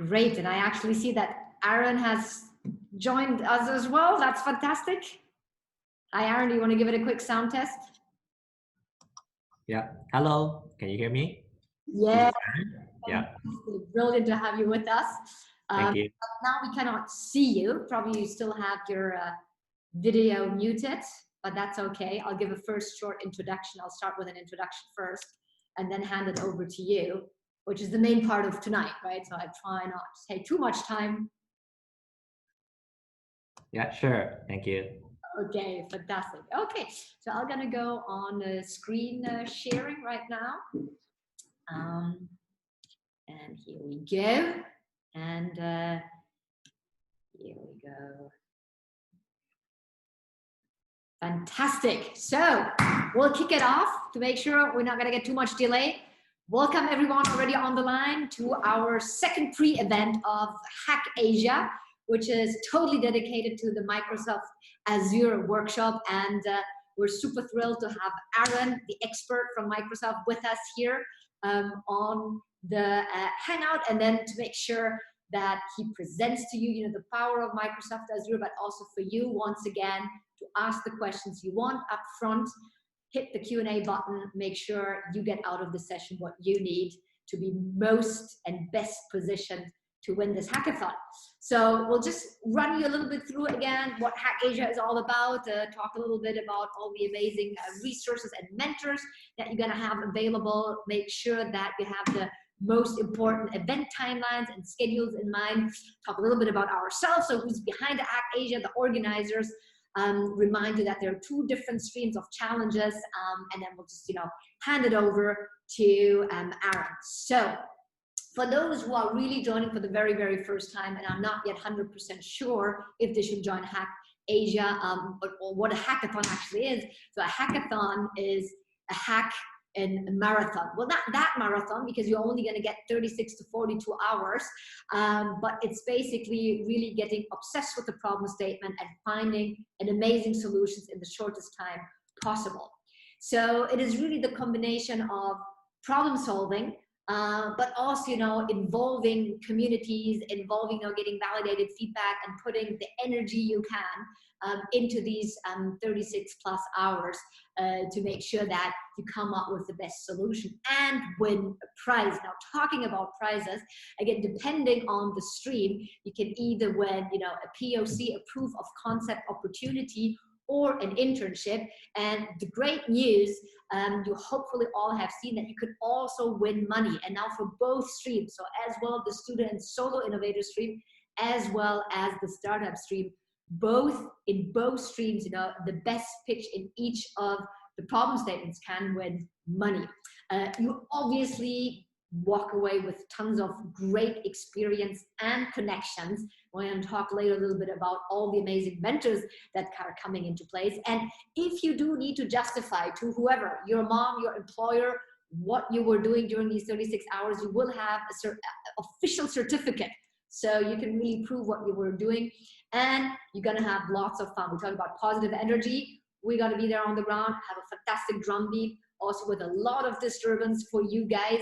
Great, and I actually see that Aaron has joined us as well. That's fantastic. Hi, Aaron, do you want to give it a quick sound test? Yeah, hello, can you hear me? Yeah. Yeah. Brilliant to have you with us. Thank you. Now we cannot see you. Probably you still have your video muted, but that's okay. I'll give a first short introduction. I'll start with an introduction first and then hand it over to you, which is the main part of tonight, right? So I try not to take too much time. Yeah, sure. Thank you. Okay, fantastic. Okay, so I'm gonna go on screen sharing right now. And here we go. And here we go. Fantastic. So we'll kick it off to make sure we're not going to get too much delay. Welcome everyone already on the line to our second pre-event of Hack.Asia, which is totally dedicated to the Microsoft Azure workshop. And we're super thrilled to have Aaron, the expert from Microsoft, with us here on the Hangout, and then to make sure that he presents to you, the power of Microsoft Azure, but also for you, once again, to ask the questions you want up front, hit the Q&A button, make sure you get out of the session what you need to be most and best positioned to win this hackathon. So we'll just run you a little bit through again what Hack.Asia is all about, talk a little bit about all the amazing resources and mentors that you're gonna have available, make sure that you have the most important event timelines and schedules in mind, talk a little bit about ourselves, so who's behind the Hack.Asia, the organizers, remind you that there are two different streams of challenges, and then we'll just, hand it over to Aaron. So for those who are really joining for the very, very first time and are not yet 100% sure if they should join Hack.Asia, or what a hackathon actually is. So a hackathon is a hack in a marathon. Well, not that marathon, because you're only going to get 36 to 42 hours, but it's basically really getting obsessed with the problem statement and finding an amazing solutions in the shortest time possible. So it is really the combination of problem solving, but also, involving communities, involving, getting validated feedback and putting the energy you can into these 36 plus hours to make sure that you come up with the best solution and win a prize. Now, talking about prizes, again, depending on the stream, you can either win, a POC, a proof of concept opportunity, or an internship. And the great news, you hopefully all have seen that you could also win money. And now for both streams, so as well the student and solo innovator stream, as well as the startup stream, in both streams, the best pitch in each of the problem statements can win money. You obviously walk away with tons of great experience and connections. We're going to talk later a little bit about all the amazing mentors that are coming into place. And if you do need to justify to whoever, your mom, your employer, what you were doing during these 36 hours, you will have an official certificate. So you can really prove what you were doing, and you're going to have lots of fun. We talk about positive energy. We're going to be there on the ground, have a fantastic drum beat, also with a lot of disturbance for you guys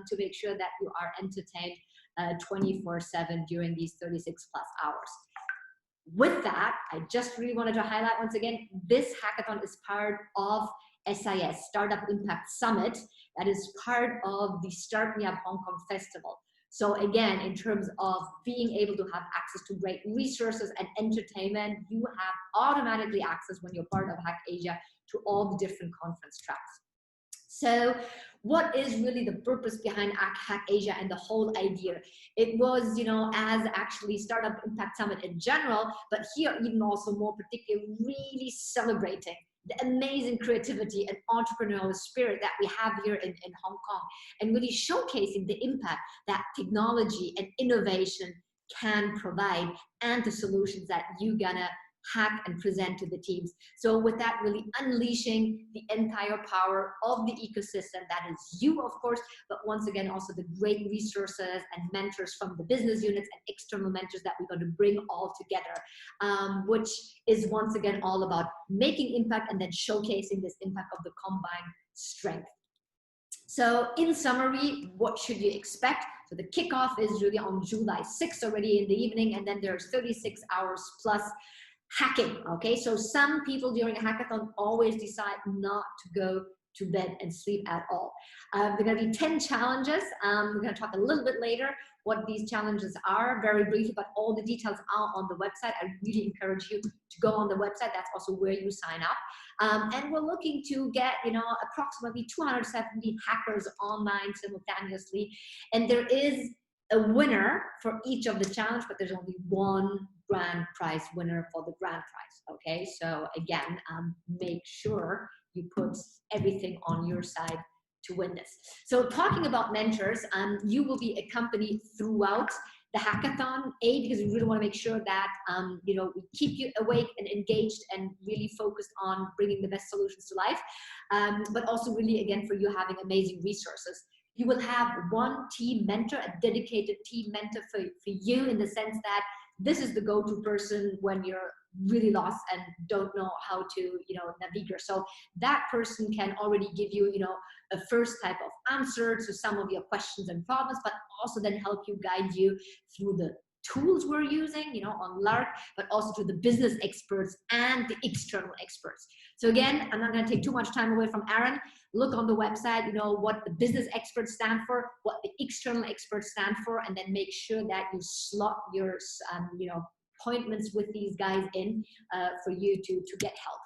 to make sure that you are entertained 24/7 during these 36 plus hours. With that, I just really wanted to highlight once again, this hackathon is part of SIS, Startup Impact Summit, that is part of the StartmeupHK Festival. So again, in terms of being able to have access to great resources and entertainment, you have automatically access when you're part of Hack.Asia to all the different conference tracks. So what is really the purpose behind Hack.Asia and the whole idea? It was, as actually Startup Impact Summit in general, but here even also more particularly really celebrating the amazing creativity and entrepreneurial spirit that we have here in Hong Kong, and really showcasing the impact that technology and innovation can provide and the solutions that you're gonna hack and present to the teams. So with that, really unleashing the entire power of the ecosystem that is you, of course, but once again, also the great resources and mentors from the business units and external mentors that we're going to bring all together, which is once again all about making impact and then showcasing this impact of the combined strength. So in summary, what should you expect? So the kickoff is really on July 6th already in the evening, and then there's 36 hours plus hacking, okay? So some people during a hackathon always decide not to go to bed and sleep at all. There are going to be 10 challenges. We're going to talk a little bit later what these challenges are very briefly, but all the details are on the website. I really encourage you to go on the website. That's also where you sign up. And we're looking to get, approximately 270 hackers online simultaneously. And there is a winner for each of the challenge, but there's only one grand prize winner for the grand prize. Okay, so again, make sure you put everything on your side to win this. So talking about mentors, you will be accompanied throughout the hackathon, because we really want to make sure that we keep you awake and engaged and really focused on bringing the best solutions to life, but also really, again, for you having amazing resources. You will have one team mentor, a dedicated team mentor for you, in the sense that this is the go-to person when you're really lost and don't know how to, navigate. So that person can already give you, a first type of answer to some of your questions and problems, but also then help you, guide you through the tools we're using, on Lark, but also to the business experts and the external experts. So again, I'm not going to take too much time away from Aaron. Look on the website, what the business experts stand for, what the external experts stand for, and then make sure that you slot your, appointments with these guys in for you to get help.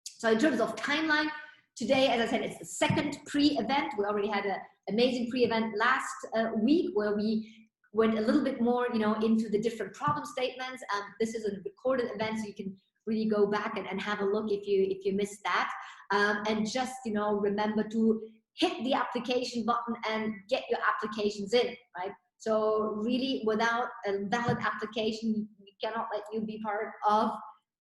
So in terms of timeline, today, as I said, it's the second pre-event. We already had an amazing pre-event last week where we went a little bit more, into the different problem statements. This is a recorded event, so you can really go back and have a look if you missed that. And just, remember to hit the application button and get your applications in, right? So really, without a valid application, we cannot let you be part of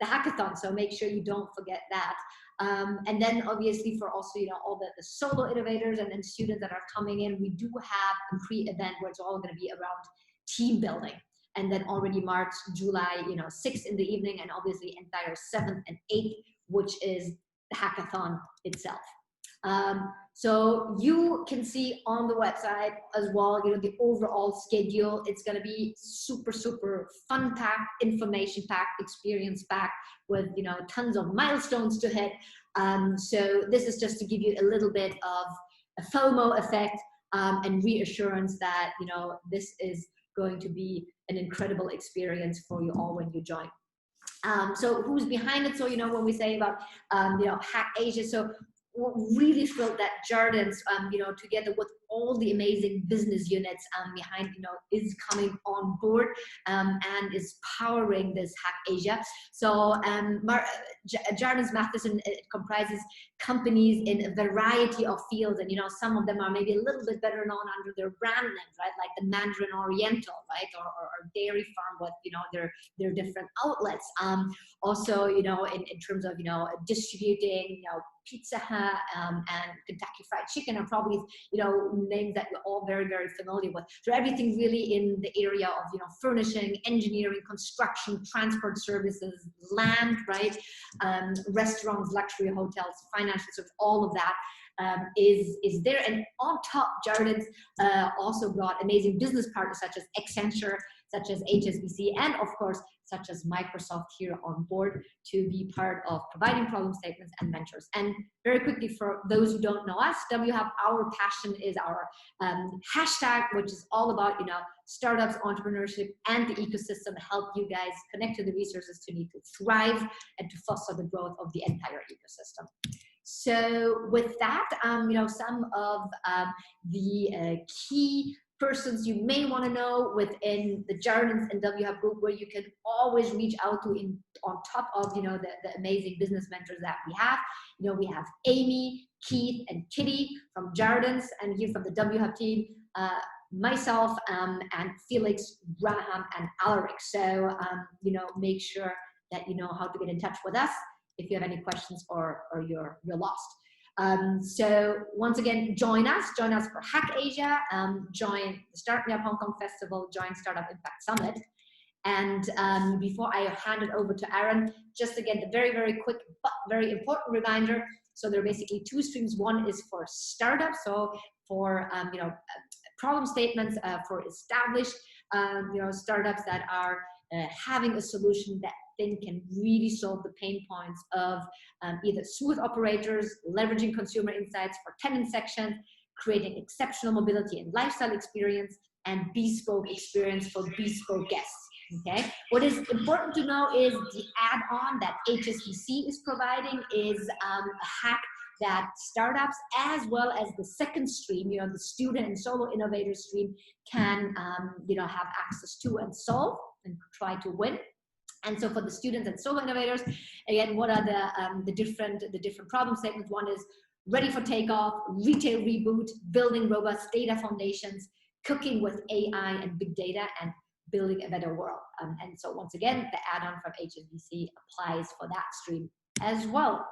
the hackathon. So make sure you don't forget that. And then obviously for also, all the solo innovators and students that are coming in, we do have a pre-event where it's all going to be around team building. And then already March, July, 6th in the evening, and obviously entire 7th and 8th, which is the hackathon itself. So you can see on the website as well, the overall schedule. It's going to be super, super fun-packed, information-packed, experience-packed with, tons of milestones to hit. So this is just to give you a little bit of a FOMO effect and reassurance that, this is going to be an incredible experience for you all when you join. So who's behind it? So, when we say about, Hack.Asia, so we're really thrilled that Jardines, together with all the amazing business units behind, is coming on board and is powering this Hack.Asia. So Jardines Matheson, it comprises companies in a variety of fields, and some of them are maybe a little bit better known under their brand names, right? Like the Mandarin Oriental, right? Or Dairy Farm with their different outlets. Also, in terms of distributing, Pizza Hut and Kentucky Fried Chicken are probably names that we're all very, very familiar with. So everything really in the area of furnishing, engineering, construction, transport services, land, right? Restaurants, luxury hotels, financial services, all of that is there. And on top, Jardines also brought amazing business partners such as Accenture, such as HSBC, and of course, such as Microsoft here on board to be part of providing problem statements and mentors. And very quickly, for those who don't know us, WHub, our passion is our hashtag, which is all about, startups, entrepreneurship, and the ecosystem, help you guys connect to the resources to need to thrive and to foster the growth of the entire ecosystem. So with that, some of the key persons you may want to know within the Jardines and WHub group, where you can always reach out to on top of the amazing business mentors that we have. We have Amy, Keith, and Kitty from Jardines, and here from the WHub team, myself and Felix, Graham, and Alaric. So make sure that you know how to get in touch with us if you have any questions or you're lost. So once again, join us for Hack.Asia, join the StartmeupHK Festival, join Startup Impact Summit. And before I hand it over to Aaron, just again, the very, very quick but very important reminder. So there are basically two streams. One is for startups, so for problem statements for established startups that are having a solution that then can really solve the pain points of either smooth operators, leveraging consumer insights for tenant sections, creating exceptional mobility and lifestyle experience, and bespoke experience for bespoke guests. Okay, what is important to know is the add-on that HSBC is providing is a hack that startups, as well as the second stream, the student and solo innovator stream, can have access to and solve and try to win. And so for the students and solo innovators, again, what are the different problem statements? One is ready for takeoff, retail reboot, building robust data foundations, cooking with AI and big data, and building a better world. And so once again, the add-on from HSBC applies for that stream as well.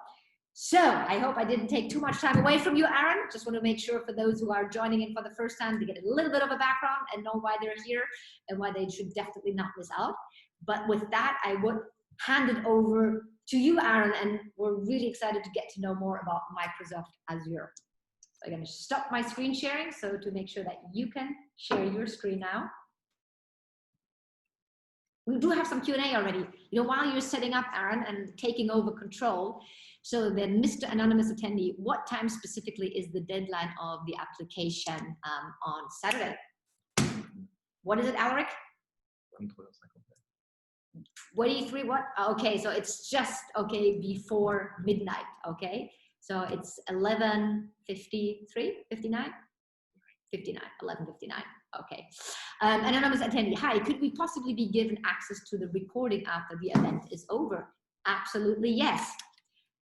So I hope I didn't take too much time away from you, Aaron. Just want to make sure for those who are joining in for the first time to get a little bit of a background and know why they're here and why they should definitely not miss out. But with that, I would hand it over to you, Aaron, and we're really excited to get to know more about Microsoft Azure. So I'm going to stop my screen sharing so to make sure that you can share your screen now. We do have some Q&A already. While you're setting up, Aaron, and taking over control, so then Mr. Anonymous Attendee, what time specifically is the deadline of the application on Saturday? What is it, Alaric? 23 what? Okay, so it's just, before midnight, okay? So it's 11:53, 59? 59, 11:59, okay. Anonymous Attendee, hi, could we possibly be given access to the recording after the event is over? Absolutely, yes.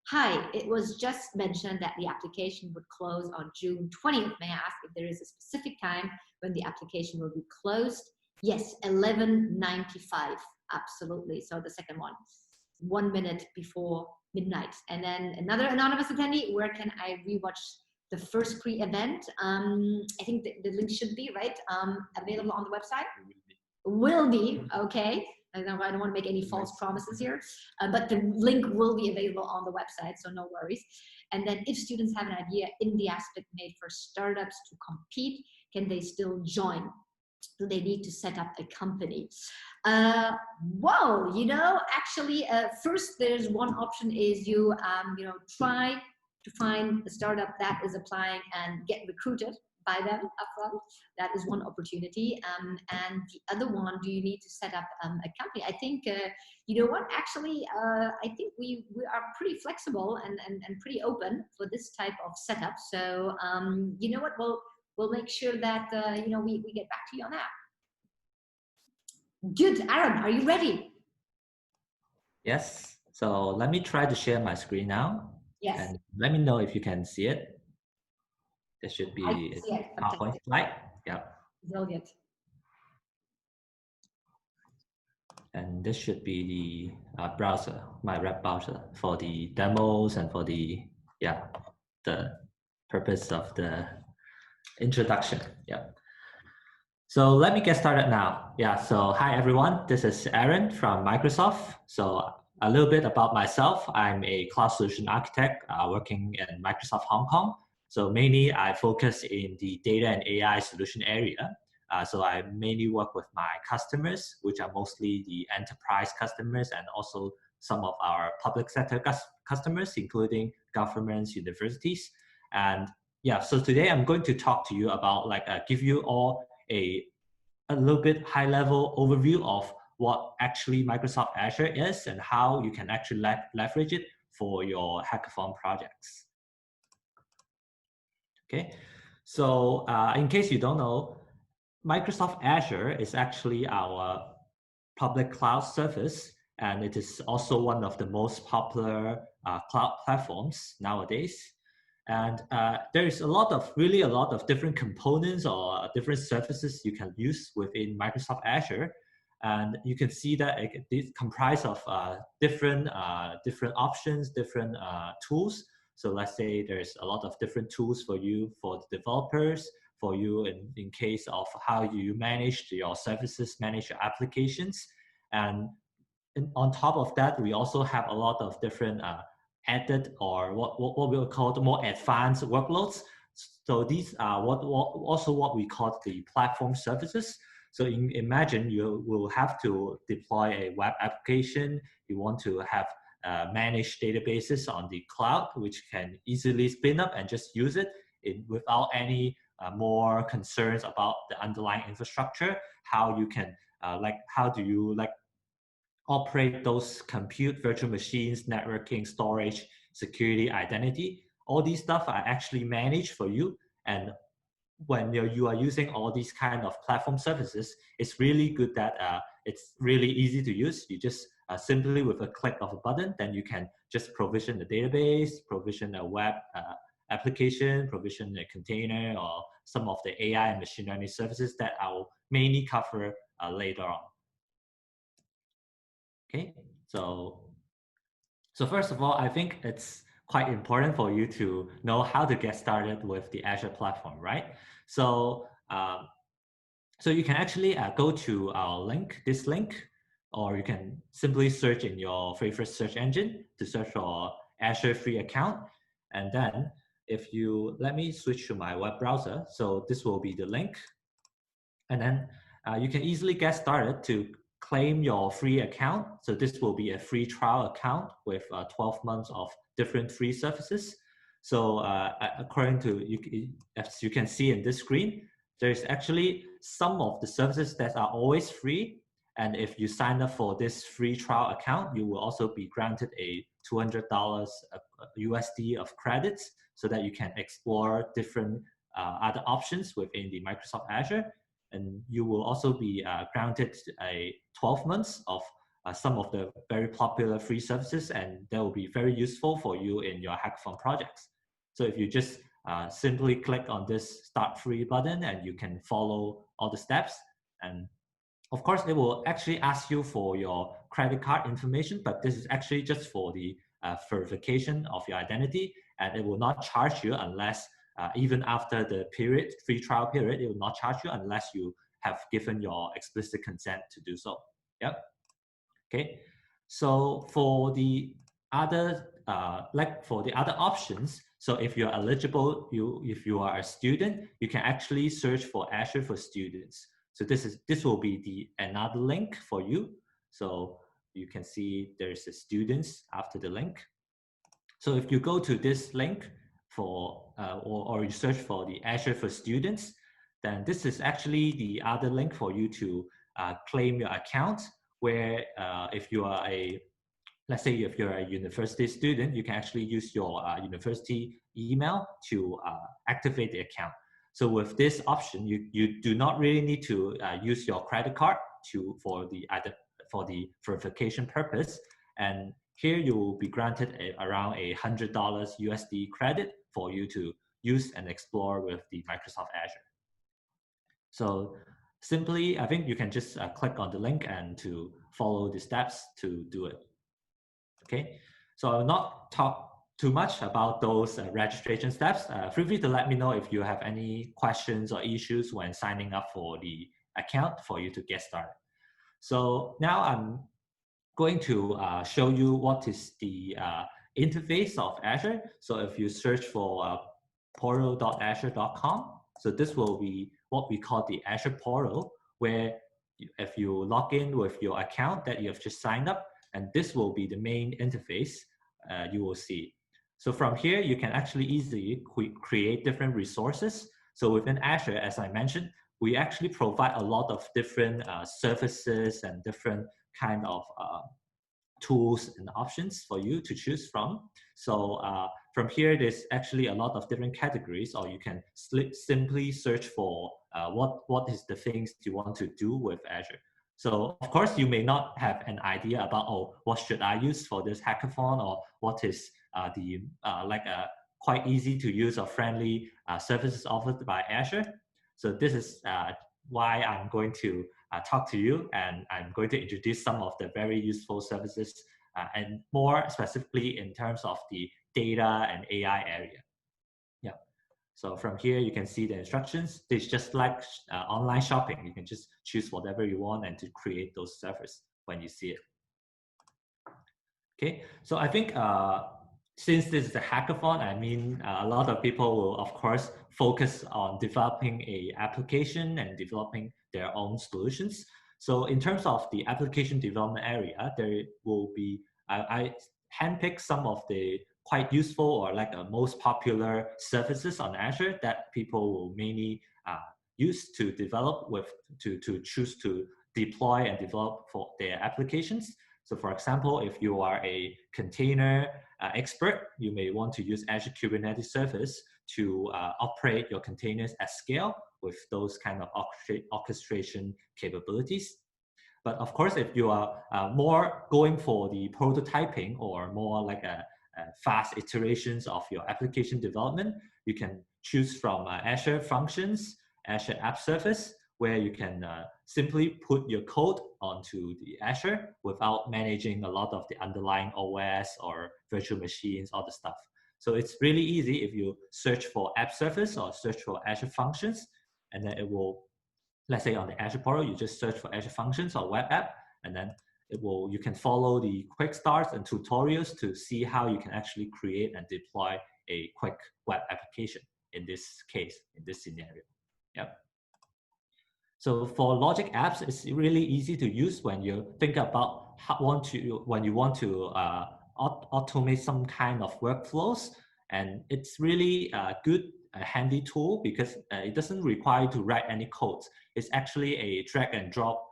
Hi, it was just mentioned that the application would close on June 20th. May I ask if there is a specific time when the application will be closed? Yes, 11:95, absolutely. So the second one, 1 minute before midnight. And then another anonymous attendee, where can I rewatch the first pre-event? I think the link should be, right, available on the website? Will be, okay. I don't want to make any false promises here, but the link will be available on the website, so no worries. And then if students have an idea in the aspect made for startups to compete, can they still join? Do they need to set up a company? Well, actually, first there's one option is you try to find a startup that is applying and get recruited by them upfront. That is one opportunity. And the other one, do you need to set up a company? I think, actually, I think we are pretty flexible and pretty open for this type of setup. So, we'll make sure that, we get back to you on that. Good. Aaron, are you ready? Yes. So let me try to share my screen now. Yes. And let me know if you can see it. There should be a PowerPoint slide. Yeah. Brilliant. And this should be the browser, my web browser, for the demos and for the purpose of the introduction. Yeah. So let me get started now. Yeah. So hi everyone. This is Aaron from Microsoft. So a little bit about myself. I'm a cloud solution architect working in Microsoft Hong Kong. So mainly I focus in the data and AI solution area. So I mainly work with my customers, which are mostly the enterprise customers and also some of our public sector customers, including governments, universities. And yeah, so today I'm going to talk to you about give you all a little bit high level overview of what actually Microsoft Azure is and how you can actually leverage it for your hackathon projects. Okay, so in case you don't know, Microsoft Azure is actually our public cloud service, and it is also one of the most popular cloud platforms nowadays. And there is really a lot of different components or different services you can use within Microsoft Azure. And you can see that it comprises of different options, different tools. So let's say there's a lot of different tools for you, for the developers, for you in case of how you manage your services, manage your applications. And on top of that, we also have a lot of different added or what we'll call the more advanced workloads So these are also what we call the platform services. So imagine you will have to deploy a web application. You want to have managed databases on the cloud, which can easily spin up and just use it without any more concerns about the underlying infrastructure. How you can how do you operate those compute virtual machines, networking, storage, security, identity. All these stuff are actually managed for you. And when you are using all these kind of platform services, it's really good that it's really easy to use. You just simply with a click of a button, then you can just provision the database, provision a web application, provision a container, or some of the AI and machine learning services that I'll mainly cover later on. Okay, so first of all, I think it's quite important for you to know how to get started with the Azure platform, right? So, so you can actually go to our link, this link, or you can simply search in your favorite search engine to search for Azure free account. And then if you, let me switch to my web browser. So this will be the link. And then you can easily get started to claim your free account. So this will be a free trial account with 12 months of different free services. So according to, as you can see in this screen, there's actually some of the services that are always free. And if you sign up for this free trial account, you will also be granted a $200 USD of credits so that you can explore different other options within the Microsoft Azure. And you will also be granted a 12 months of some of the very popular free services, and that will be very useful for you in your hackathon projects. So if you just simply click on this Start Free button, and you can follow all the steps. And of course, it will actually ask you for your credit card information, but this is actually just for the verification of your identity, and it will not charge you unless even after the free trial period, it will not charge you unless you have given your explicit consent to do so. Yep. Okay. So for the other, for the other options, so if you're eligible, if you are a student, you can actually search for Azure for Students. So this will be another link for you. So you can see there's a students after the link. So if you go to this link for or you search for the Azure for Students, then this is actually the other link for you to claim your account. Where if you are let's say if you're a university student, you can actually use your university email to activate the account. So with this option, you do not really need to use your credit card for the verification purpose. And here you will be granted around $100 USD credit for you to use and explore with the Microsoft Azure. So simply, I think you can just click on the link and to follow the steps to do it. Okay, so I will not talk too much about those registration steps. Feel free to let me know if you have any questions or issues when signing up for the account for you to get started. So now I'm going to show you what is the interface of Azure. So if you search for portal.azure.com, so this will be what we call the Azure portal, where if you log in with your account that you have just signed up, and this will be the main interface you will see. So from here, you can actually easily create different resources. So within Azure, as I mentioned, we actually provide a lot of different services and different kind of tools and options for you to choose from. So from here, there's actually a lot of different categories, or you can simply search for what is the things you want to do with Azure. So of course, you may not have an idea about, oh, what should I use for this hackathon, or what is quite easy to use or friendly services offered by Azure. So this is why I'm going to talk to you, and I'm going to introduce some of the very useful services and more specifically in terms of the data and AI area. Yeah. So from here, you can see the instructions. It's just like online shopping. You can just choose whatever you want and to create those servers when you see it. Okay, so I think since this is a hackathon, I mean, a lot of people will, of course, focus on developing a application and developing their own solutions. So in terms of the application development area, there will be, I handpicked some of the quite useful or like most popular services on Azure that people will mainly use to develop with, to choose to deploy and develop for their applications. So for example, if you are a container expert, you may want to use Azure Kubernetes Service to operate your containers at scale with those kind of orchestration capabilities. But of course, if you are more going for the prototyping or more like a fast iterations of your application development, you can choose from Azure Functions, Azure App Service, where you can simply put your code onto the Azure without managing a lot of the underlying OS or virtual machines, all the stuff. So it's really easy if you search for App Service or search for Azure Functions, and then it will, let's say on the Azure portal, you just search for Azure Functions or Web App, and then it will, you can follow the quick starts and tutorials to see how you can actually create and deploy a quick web application in this case, in this scenario. Yep. So for logic apps, it's really easy to use when you think about how when you want to automate some kind of workflows, and it's really a good, handy tool because it doesn't require you to write any code. It's actually a drag and drop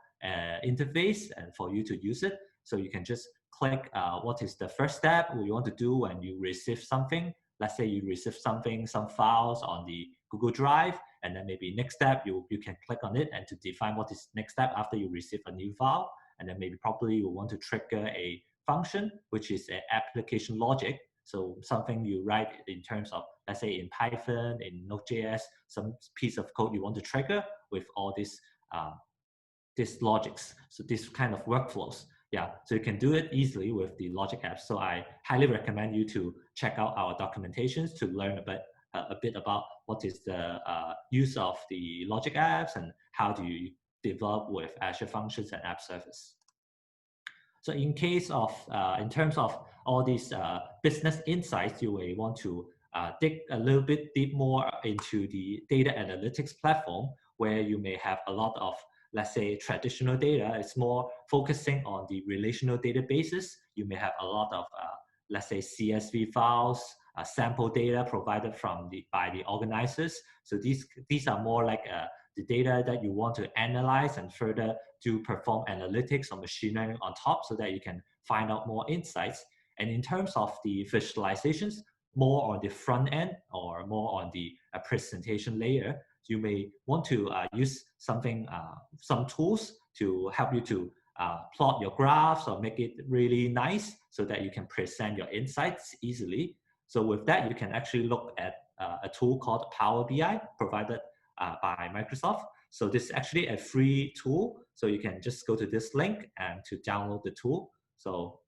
interface, and for you to use it, so you can just click what is the first step you want to do when you receive something. Let's say you receive something, some files on the Google Drive, and then maybe next step, you can click on it and to define what is next step after you receive a new file. And then maybe probably you want to trigger a function, which is an application logic. So something you write in terms of, let's say in Python, in Node.js, some piece of code you want to trigger with all these logics. So this kind of workflows. Yeah, so you can do it easily with the logic apps. So I highly recommend you to check out our documentations to learn a bit about what is the use of the logic apps and how do you develop with Azure Functions and App Service. So in case of, in terms of all these business insights, you may want to dig a little bit deep more into the data analytics platform, where you may have a lot of, let's say, traditional data. It's more focusing on the relational databases. You may have a lot of, let's say, CSV files, sample data provided by the organizers. So these are more like the data that you want to analyze and further to perform analytics or machine learning on top, so that you can find out more insights. And in terms of the visualizations, more on the front end or more on the presentation layer, you may want to use something, some tools to help you to plot your graphs or make it really nice so that you can present your insights easily. So with that, you can actually look at a tool called Power BI provided by Microsoft. So this is actually a free tool. So you can just go to this link and to download the tool. So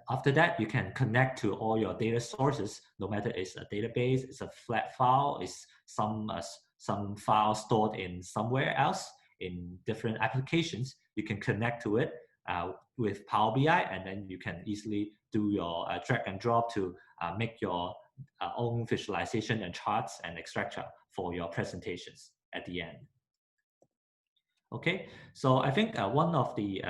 after that, you can connect to all your data sources, no matter it's a database, it's a flat file, it's some file stored in somewhere else in different applications. You can connect to it with Power BI, and then you can easily do your drag and drop to make your own visualization and charts and etc. for your presentations at the end. Okay, so I think one of the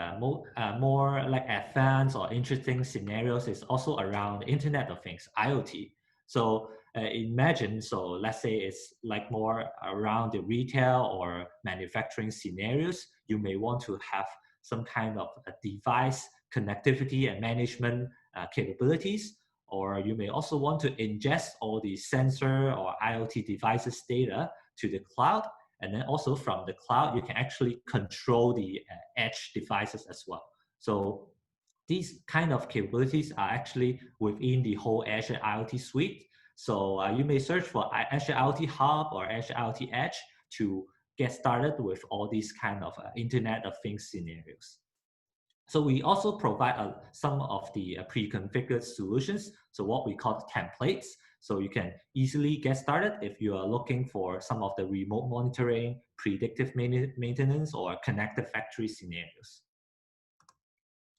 more like advanced or interesting scenarios is also around Internet of Things, IoT. So imagine, so let's say it's like more around the retail or manufacturing scenarios. You may want to have some kind of a device connectivity and management capabilities, or you may also want to ingest all the sensor or IoT devices data to the cloud. And then also from the cloud, you can actually control the edge devices as well. So these kind of capabilities are actually within the whole Azure IoT suite. So you may search for Azure IoT Hub or Azure IoT Edge to get started with all these kind of Internet of Things scenarios. So we also provide some of the pre-configured solutions, so what we call templates. So you can easily get started if you are looking for some of the remote monitoring, predictive maintenance, or connected factory scenarios.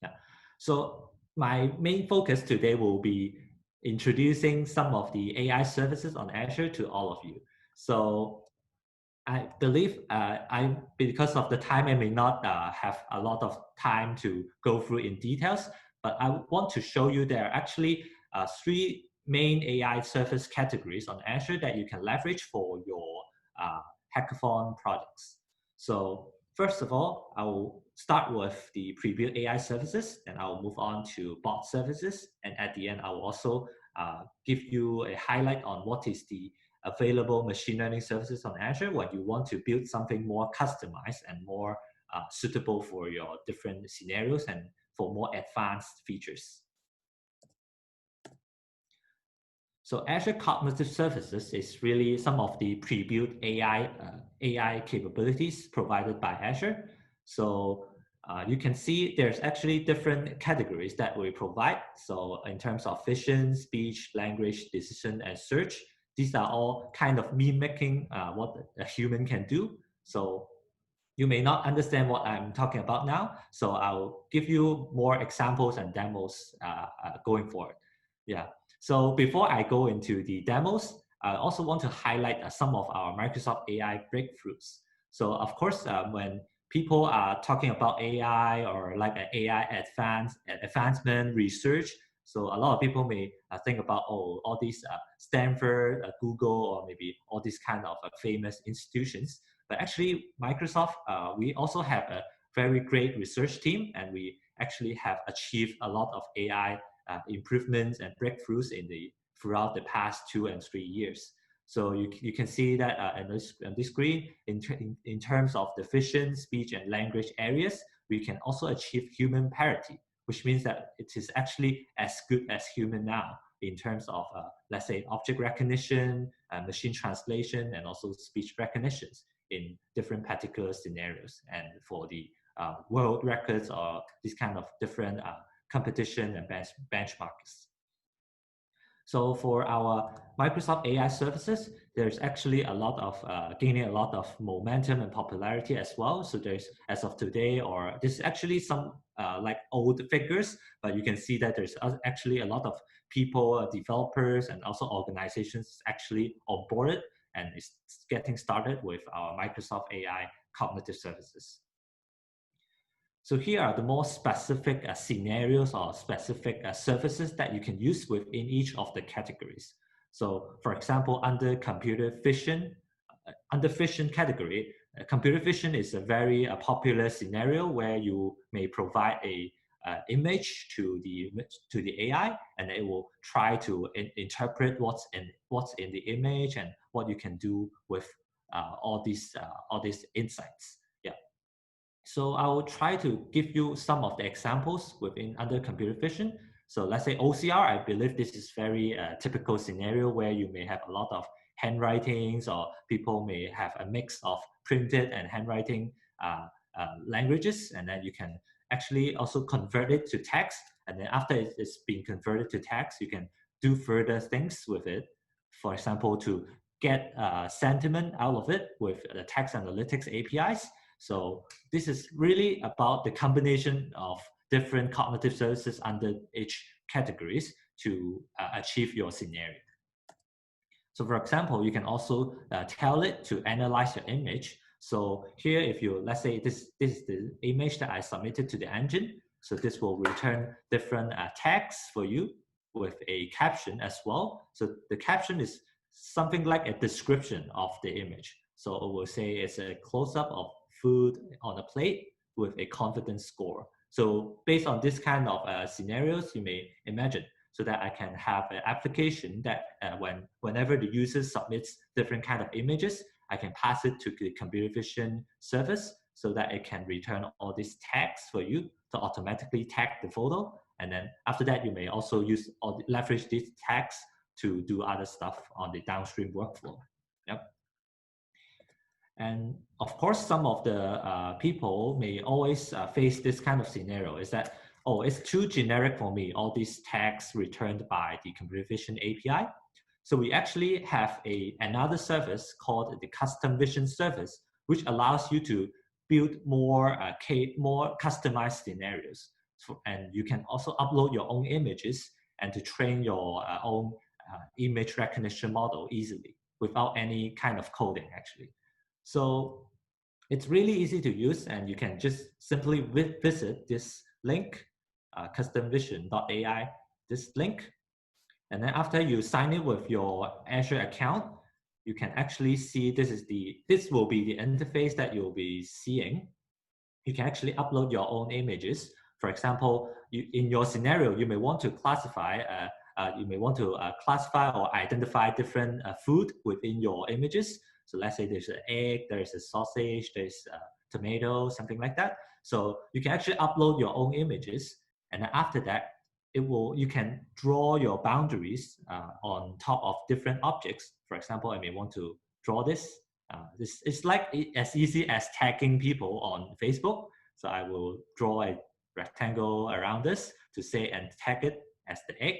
Yeah. So my main focus today will be introducing some of the AI services on Azure to all of you. So I believe because of the time, I may not have a lot of time to go through in details, but I want to show you there are actually three main AI service categories on Azure that you can leverage for your hackathon projects. So first of all, I will start with the pre-built AI services, and I'll move on to bot services. And at the end, I will also give you a highlight on what is the available machine learning services on Azure when you want to build something more customized and more suitable for your different scenarios and for more advanced features. So Azure Cognitive Services is really some of the pre-built AI capabilities provided by Azure. So you can see there's actually different categories that we provide. So in terms of vision, speech, language, decision, and search, these are all kind of mimicking what a human can do. So you may not understand what I'm talking about now. So I'll give you more examples and demos going forward. Yeah. So before I go into the demos, I also want to highlight some of our Microsoft AI breakthroughs. So of course, when people are talking about AI or like an AI advancement research, so a lot of people may think about, oh, all these Stanford, Google, or maybe all these kind of famous institutions. But actually, Microsoft, we also have a very great research team, and we actually have achieved a lot of AI improvements and breakthroughs throughout the past 2 and 3 years. So you can see that on this screen, in terms of the vision, speech, and language areas, we can also achieve human parity, which means that it is actually as good as human now in terms of, let's say, object recognition, machine translation, and also speech recognitions in different particular scenarios. And for the world records or these kind of different competition and benchmarks. So for our Microsoft AI services, there's actually a lot of gaining a lot of momentum and popularity as well. So there's, as of today, or this is actually some like old figures, but you can see that there's actually a lot of people, developers, and also organizations actually onboarded and is getting started with our Microsoft AI cognitive services. So here are the more specific scenarios or specific services that you can use within each of the categories. So for example, under computer vision category, computer vision is a very popular scenario where you may provide a image to the AI, and it will try to interpret what's in the image and what you can do with all these insights. Yeah. So I will try to give you some of the examples within under computer vision. So let's say OCR, I believe this is very typical scenario where you may have a lot of handwritings, or people may have a mix of printed and handwriting languages, and then you can actually also convert it to text. And then after it's been converted to text, you can do further things with it. For example, to get sentiment out of it with the text analytics APIs. So this is really about the combination of different cognitive services under each categories to achieve your scenario. So for example, you can also tell it to analyze your image. So here, if you, let's say this is the image that I submitted to the engine. So this will return different tags for you with a caption as well. So the caption is something like a description of the image. So it will say it's a close-up of food on a plate with a confidence score. So based on this kind of scenarios, you may imagine, so that I can have an application that whenever the user submits different kind of images, I can pass it to the computer vision service so that it can return all these tags for you to automatically tag the photo. And then after that, you may also use or leverage these tags to do other stuff on the downstream workflow. Yep. And of course, some of the people may always face this kind of scenario, is that, oh, it's too generic for me, all these tags returned by the computer vision API. So we actually have another service called the custom vision service, which allows you to build more customized scenarios. And you can also upload your own images and to train your own image recognition model easily without any kind of coding actually. So it's really easy to use, and you can just simply visit this link, customvision.ai, this link. And then after you sign in with your Azure account, you can actually see this will be the interface that you'll be seeing. You can actually upload your own images. For example, in your scenario, you may want to classify or identify different food within your images. So let's say there's an egg, there's a sausage, there's a tomato, something like that. So you can actually upload your own images, and then after that, you can draw your boundaries on top of different objects. For example, I may want to draw this. This is like as easy as tagging people on Facebook. So I will draw a rectangle around this to say and tag it as the egg.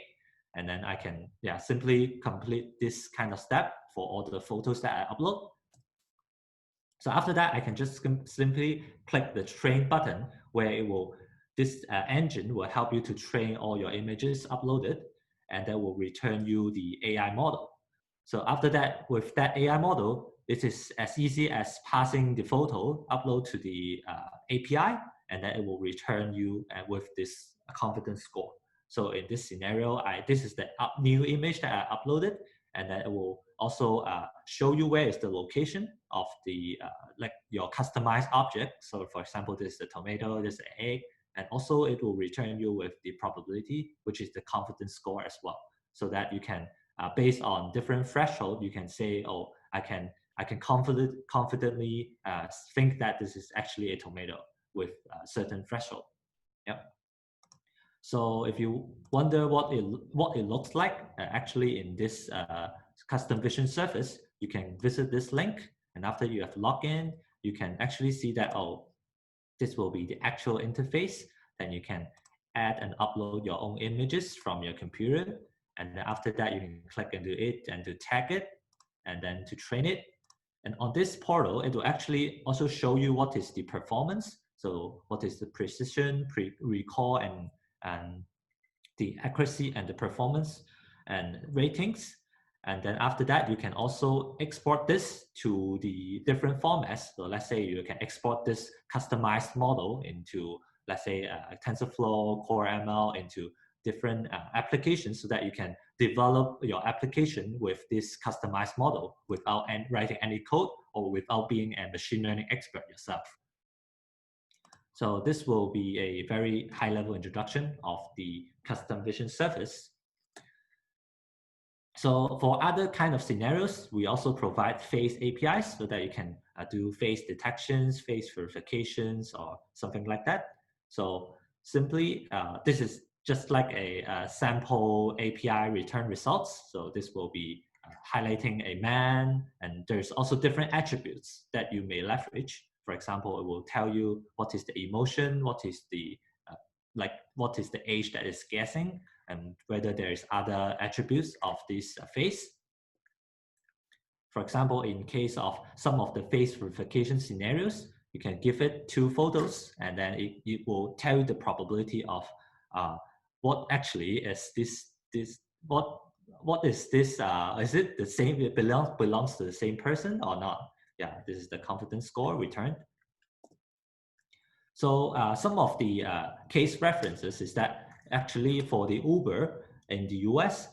And then I can simply complete this kind of step for all the photos that I upload. So after that, I can just simply click the train button where this engine will help you to train all your images uploaded, and that will return you the AI model. So after that, with that AI model, it is as easy as passing the photo upload to the API, and then it will return you with this confidence score. So in this scenario, this is the new image that I uploaded, and then it will also show you where is the location of the your customized object. So for example, this is the tomato, this is the egg, and also it will return you with the probability, which is the confidence score as well. So that you can, based on different threshold, you can say, oh, I can confidently think that this is actually a tomato with a certain threshold. Yep. So if you wonder what it looks like, actually in this custom vision surface, you can visit this link, and after you have logged in, you can actually see that, oh, this will be the actual interface. Then you can add and upload your own images from your computer, and then after that you can click into it and to tag it, and then to train it. And on this portal, it will actually also show you what is the performance. So what is the precision, recall, and the accuracy and the performance and ratings. And then after that, you can also export this to the different formats. So let's say you can export this customized model into, let's say, a TensorFlow, Core ML, into different applications, so that you can develop your application with this customized model without writing any code or without being a machine learning expert yourself. So this will be a very high-level introduction of the custom vision surface. So for other kind of scenarios, we also provide face APIs so that you can do face detections, face verifications, or something like that. So simply, this is just like a sample API return results. So this will be highlighting a man, and there's also different attributes that you may leverage. For example, it will tell you what is the emotion, what is the age that is guessing, and whether there is other attributes of this face. For example, in case of some of the face verification scenarios, you can give it 2 photos, and then it will tell you the probability of what actually is what is this? Is it the same? It belongs to the same person or not? Yeah, this is the confidence score returned. So some of the case references is that actually for the Uber in the US,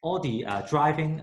all the driving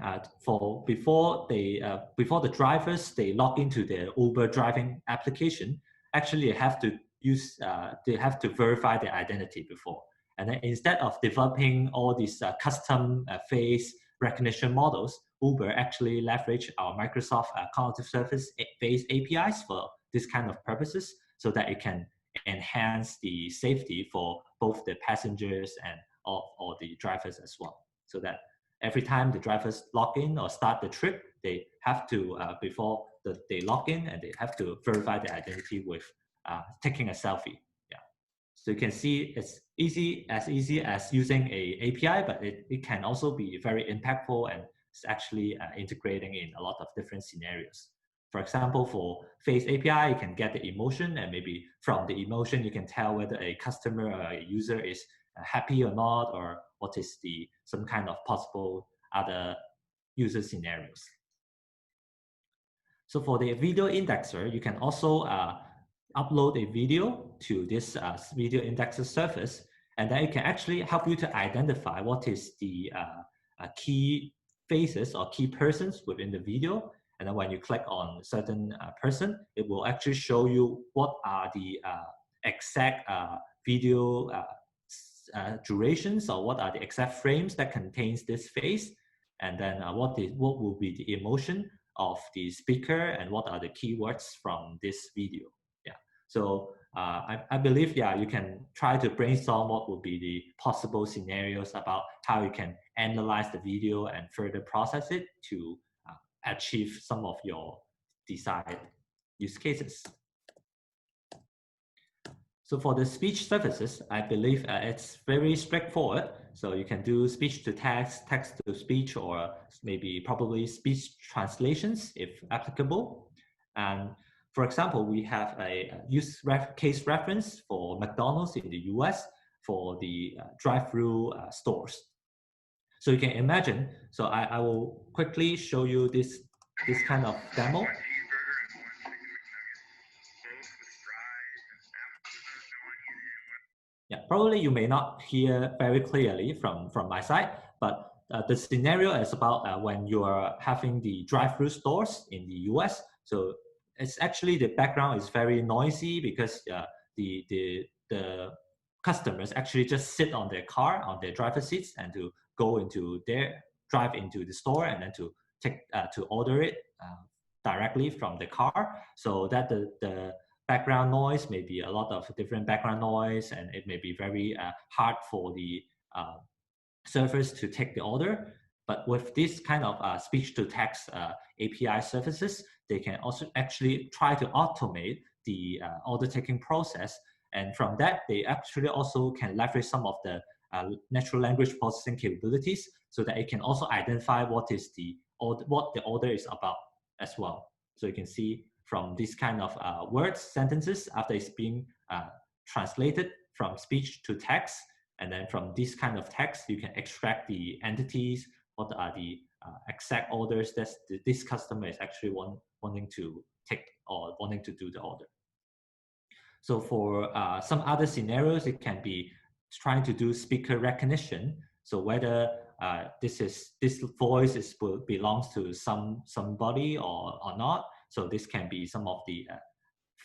before the drivers they log into the Uber driving application, actually they have to verify their identity before. And then instead of developing all these custom face recognition models, Uber actually leverage our Microsoft Cognitive Service face APIs for this kind of purposes, so that it can enhance the safety for both the passengers and all the drivers as well. So that every time the drivers log in or start the trip, they have to, before they log in, and they have to verify their identity with taking a selfie. Yeah. So you can see it's as easy as using a API, but it can also be very impactful, and it's actually integrating in a lot of different scenarios. For example, for face API, you can get the emotion, and maybe from the emotion, you can tell whether a customer or a user is happy or not, or what is some kind of possible other user scenarios. So for the video indexer, you can also upload a video to this video indexer service, and then it can actually help you to identify what is the key faces or key persons within the video. And then when you click on a certain person, it will actually show you what are the exact video durations, or what are the exact frames that contains this face, and then what will be the emotion of the speaker, and what are the keywords from this video. Yeah. So I believe, yeah, you can try to brainstorm what would be the possible scenarios about how you can analyze the video and further process it to achieve some of your desired use cases. So for the speech services, I believe it's very straightforward. So you can do speech to text, text to speech, or maybe probably speech translations if applicable. And for example, we have a case reference for McDonald's in the US for the drive-through stores. So you can imagine, so I will quickly show you this kind of demo. Yeah, probably you may not hear very clearly from my side, but the scenario is about when you are having the drive-through stores in the US. So it's actually, the background is very noisy because the customers actually just sit on their car, on their driver seats, and to drive into the store, and then to to order it directly from the car, so that the background noise may be a lot of different background noise, and it may be very hard for the servers to take the order. But with this kind of speech-to-text API services, they can also actually try to automate the order taking process. And from that, they actually also can leverage some of the natural language processing capabilities, so that it can also identify what the order is about as well. So you can see from this kind of words, sentences, after it's being translated from speech to text, and then from this kind of text, you can extract the entities, what are the exact orders that this customer is actually wanting to take or wanting to do the order. So for some other scenarios, it can be trying to do speaker recognition. So whether this voice belongs to somebody or not. So this can be some of the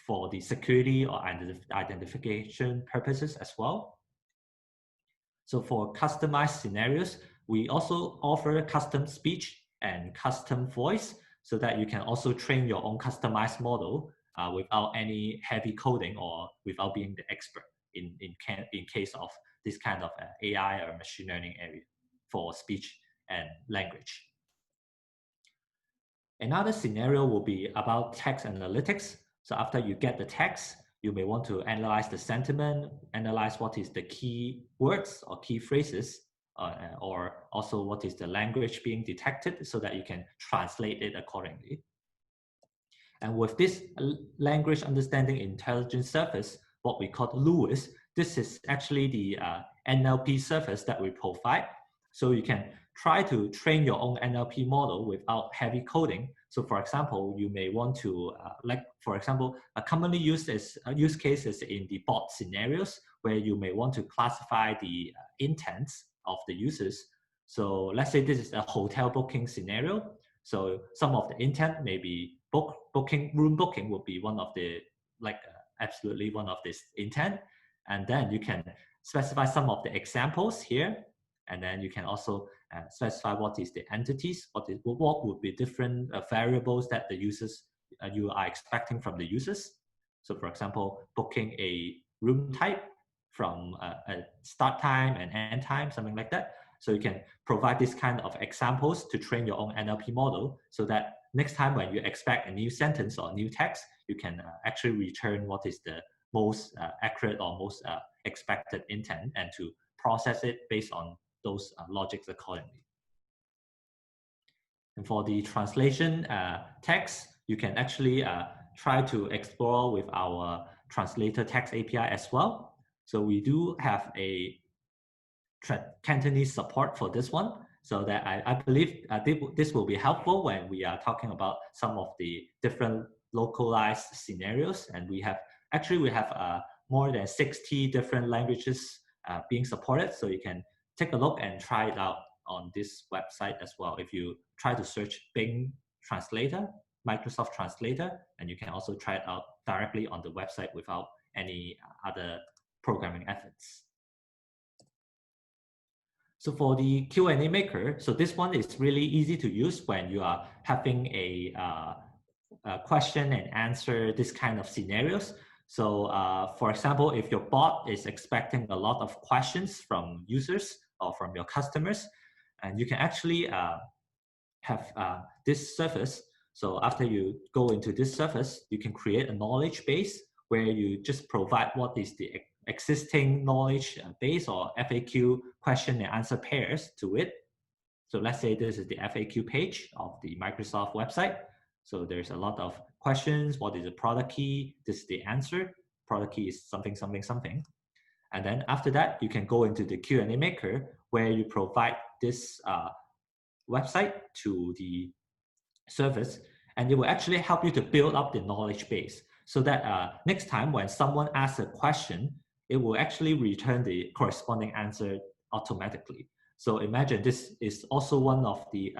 for the security or identification purposes as well. So for customized scenarios, we also offer custom speech and custom voice, so that you can also train your own customized model without any heavy coding, or without being the expert in case of this kind of AI or machine learning area for speech and language. Another scenario will be about text analytics. So after you get the text, you may want to analyze the sentiment, analyze what is the key words or key phrases, or also what is the language being detected, so that you can translate it accordingly. And with this language understanding intelligence service, what we call LUIS, this is actually the NLP service that we provide. So you can try to train your own NLP model without heavy coding. So for example, you may want to, for example, a commonly used use cases in the bot scenarios, where you may want to classify the intents of the users. So let's say this is a hotel booking scenario. So some of the intent may be room booking would be one of the, absolutely one of this intent. And then you can specify some of the examples here. And then you can also specify what is the entities, what would be different variables that the users, you are expecting from the users. So for example, booking a room type from a start time and end time, something like that. So you can provide this kind of examples to train your own NLP model, so that next time when you expect a new sentence or new text, you can actually return what is the most accurate or most expected intent, and to process it based on those logics accordingly. And for the translation text, you can actually try to explore with our translator text API as well. So we do have a Cantonese support for this one, so that I believe this will be helpful when we are talking about some of the different localized scenarios. And we have more than 60 different languages being supported, so you can take a look and try it out on this website as well. If you try to search Bing Translator, Microsoft Translator, and you can also try it out directly on the website without any other programming efforts. So for the Q&A maker, so this one is really easy to use when you are having a question and answer, this kind of scenarios. So for example, if your bot is expecting a lot of questions from users or from your customers, and you can actually have this service. So after you go into this service, you can create a knowledge base where you just provide what is the existing knowledge base or FAQ question and answer pairs to it. So let's say this is the FAQ page of the Microsoft website. So there's a lot of questions. What is the product key? This is the answer. Product key is something, something, something. And then after that, you can go into the Q&A maker where you provide this website to the service, and it will actually help you to build up the knowledge base so that next time when someone asks a question, it will actually return the corresponding answer automatically. So imagine this is also one of the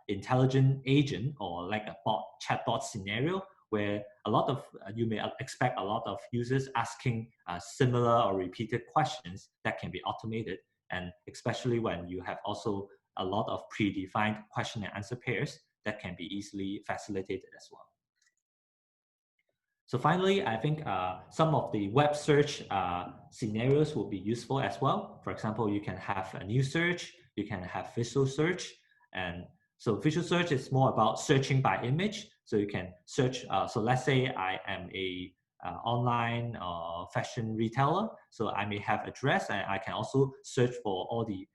intelligent agent or like a chatbot scenario where a lot of you may expect a lot of users asking similar or repeated questions that can be automated, and especially when you have also a lot of predefined question and answer pairs that can be easily facilitated as well. So finally, I think some of the web search scenarios will be useful as well. For example, you can have a new search, you can have visual search. And so visual search is more about searching by image. So you can search, so let's say I am a online fashion retailer. So I may have a dress, and I can also search for all the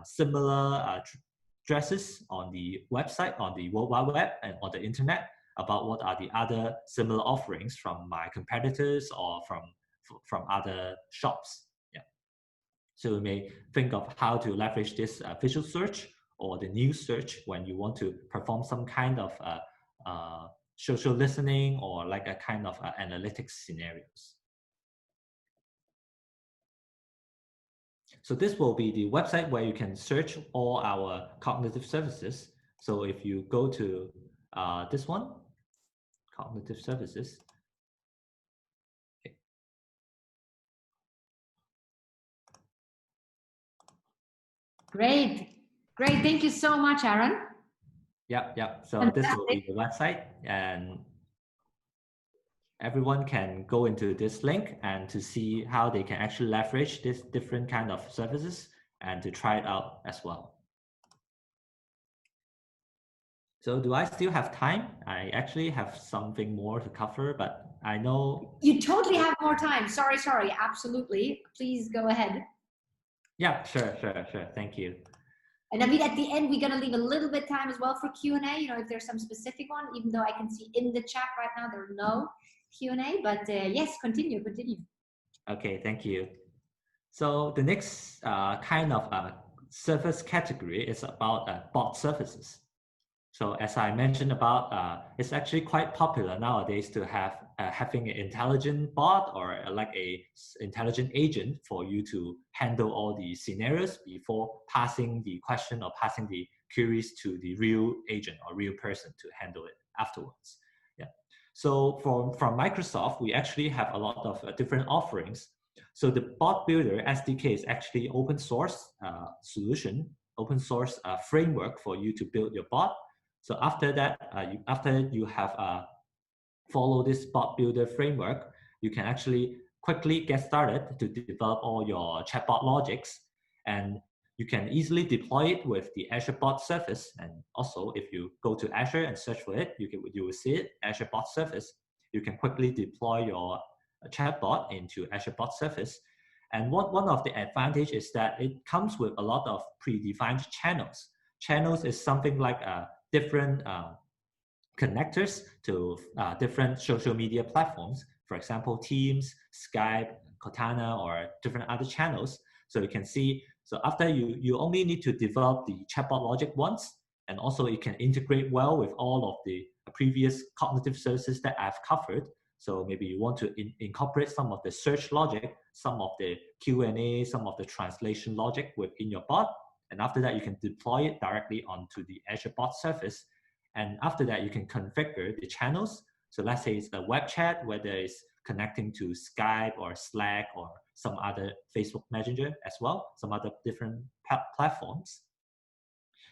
similar dresses on the website, on the World Wide Web and on the internet, about what are the other similar offerings from my competitors or from other shops. Yeah. So you may think of how to leverage this visual search or the news search when you want to perform some kind of social listening or like a kind of analytics scenarios. So this will be the website where you can search all our cognitive services. So if you go to this one, cognitive services. Okay. Great. Great. Thank you so much, Aaron. Yep. So this will be the website, and everyone can go into this link and to see how they can actually leverage this different kind of services and to try it out as well. So do I still have time? I actually have something more to cover, but I know... You totally have more time. Sorry. Absolutely. Please go ahead. Yeah, sure. Thank you. And I mean, at the end, we're going to leave a little bit time as well for Q&A, you know, if there's some specific one, even though I can see in the chat right now, there are no Q&A, but yes, continue. Okay, thank you. So the next kind of service category is about bot services. So as I mentioned about, it's actually quite popular nowadays to have having an intelligent bot or like a intelligent agent for you to handle all the scenarios before passing the question or passing the queries to the real agent or real person to handle it afterwards. Yeah. So from Microsoft, we actually have a lot of different offerings. So the bot builder SDK is actually open source solution, open source framework for you to build your bot. So after that, after you have followed this bot builder framework, you can actually quickly get started to develop all your chatbot logics, and you can easily deploy it with the Azure bot service. And also, if you go to Azure and search for it, you will see it, Azure bot service. You can quickly deploy your chatbot into Azure bot service. And one of the advantages is that it comes with a lot of predefined channels. Channels is something like different connectors to different social media platforms, for example, Teams, Skype, Cortana, or different other channels. So you can see So after you only need to develop the chatbot logic once, and also it can integrate well with all of the previous cognitive services that I've covered. So maybe you want to incorporate some of the search logic, some of the Q&A, some of the translation logic within your bot. And after that, you can deploy it directly onto the Azure bot surface. And after that, you can configure the channels. So let's say it's the web chat, whether it's connecting to Skype or Slack or some other Facebook Messenger as well, some other different platforms.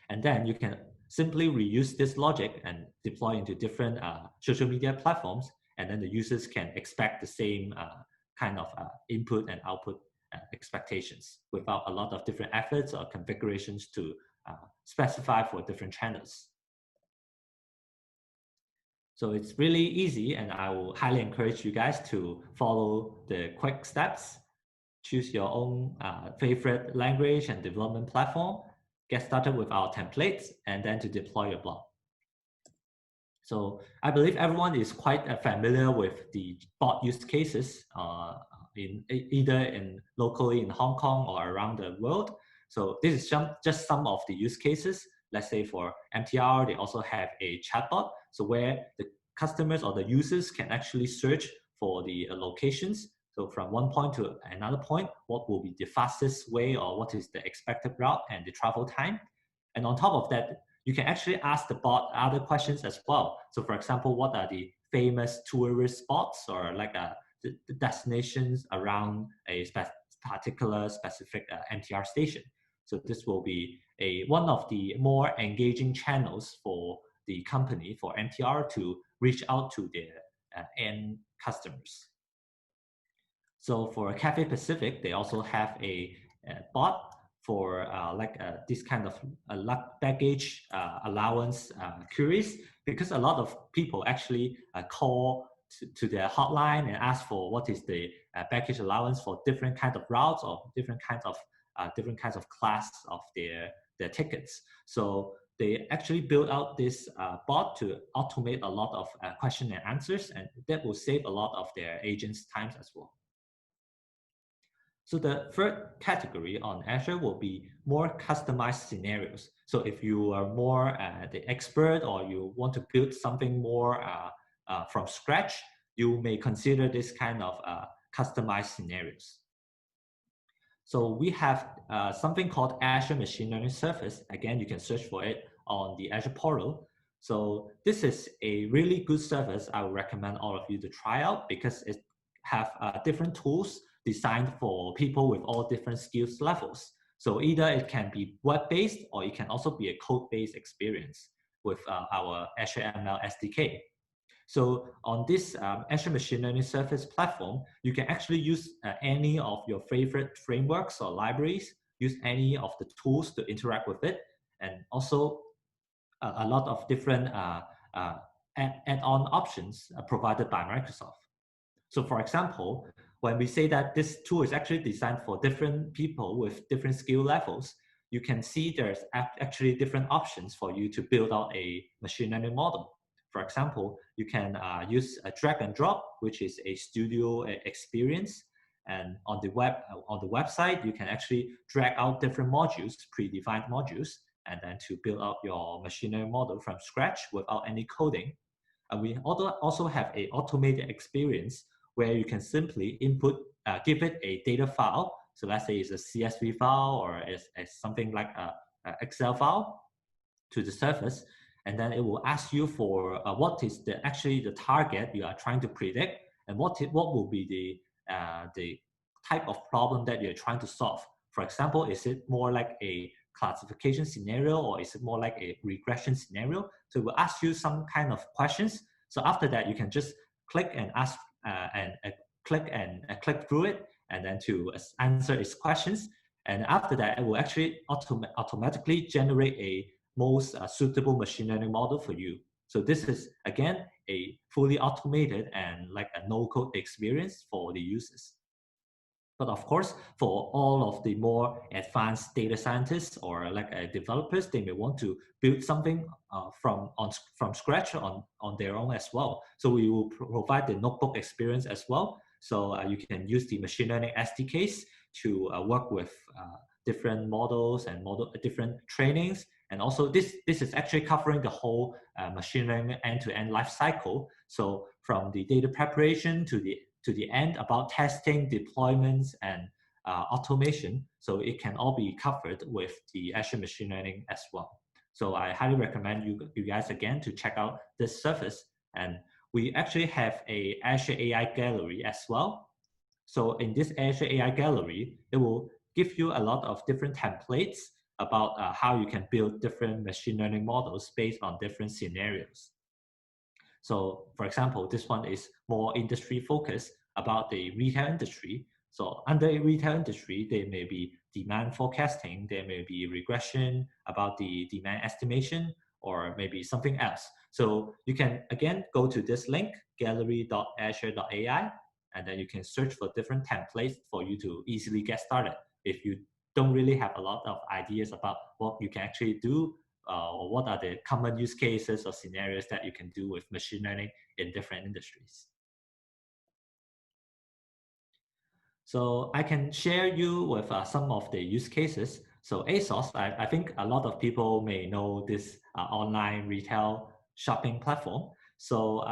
And then you can simply reuse this logic and deploy into different social media platforms. And then the users can expect the same kind of input and output expectations without a lot of different efforts or configurations to specify for different channels. So it's really easy, and I will highly encourage you guys to follow the quick steps. Choose your own favorite language and development platform. Get started with our templates, and then to deploy your blog. So I believe everyone is quite familiar with the bot use cases either locally in Hong Kong or around the world. So this is just some of the use cases. Let's say for MTR, they also have a chatbot. So where the customers or the users can actually search for the locations. So from one point to another point, what will be the fastest way, or what is the expected route and the travel time? And on top of that, you can actually ask the bot other questions as well. So for example, what are the famous tourist spots or like the destinations around a particular specific MTR station? So this will be one of the more engaging channels for the company, for MTR, to reach out to their end customers. So for Cathay Pacific, they also have a bot for this kind of baggage allowance queries, because a lot of people actually call to their hotline and ask for what is the baggage allowance for different kinds of routes or different kinds of class of their tickets. So they actually build out this bot to automate a lot of question and answers, and that will save a lot of their agents' times as well. So the third category on Azure will be more customized scenarios. So if you are more the expert, or you want to build something more from scratch, you may consider this kind of customized scenarios. So we have something called Azure Machine Learning Service. Again, you can search for it on the Azure portal. So this is a really good service. I would recommend all of you to try out, because it have different tools designed for people with all different skills levels. So either it can be web-based, or it can also be a code-based experience with our Azure ML SDK. So on this Azure Machine Learning Service platform, you can actually use any of your favorite frameworks or libraries, use any of the tools to interact with it, and also a lot of different add-on options provided by Microsoft. So for example, when we say that this tool is actually designed for different people with different skill levels, you can see there's actually different options for you to build out a machine learning model. For example, you can use a drag and drop, which is a studio experience. And on the website, you can actually drag out different modules, predefined modules, and then to build out your machine learning model from scratch without any coding. And we also have an automated experience where you can simply input, give it a data file. So let's say it's a CSV file, or it's something like a Excel file to the surface. And then it will ask you for what is actually the target you are trying to predict, and what will be the type of problem that you're trying to solve. For example, is it more like a classification scenario, or is it more like a regression scenario? So it will ask you some kind of questions. So after that, you can just click and ask click through it, and then to answer its questions. And after that, it will actually automatically generate a most suitable machine learning model for you. So this is, again, a fully automated and like a no-code experience for the users. But of course, for all of the more advanced data scientists or like developers, they may want to build something from scratch on their own as well. So we will provide the notebook experience as well. So you can use the machine learning SDKs to work with different models and different trainings. And also this is actually covering the whole machine learning end-to-end life cycle. So from the data preparation to the end about testing, deployments, and automation. So it can all be covered with the Azure machine learning as well. So I highly recommend you guys again to check out this service. And we actually have a Azure AI gallery as well. So in this Azure AI gallery, it will give you a lot of different templates about how you can build different machine learning models based on different scenarios. So for example, this one is more industry focused about the retail industry. So under retail industry, there may be demand forecasting, there may be regression about the demand estimation, or maybe something else. So you can again go to this link, gallery.azure.ai, and then you can search for different templates for you to easily get started. If you don't really have a lot of ideas about what you can actually do, or what are the common use cases or scenarios that you can do with machine learning in different industries. So I can share you with some of the use cases. So ASOS, I think a lot of people may know this online retail shopping platform. So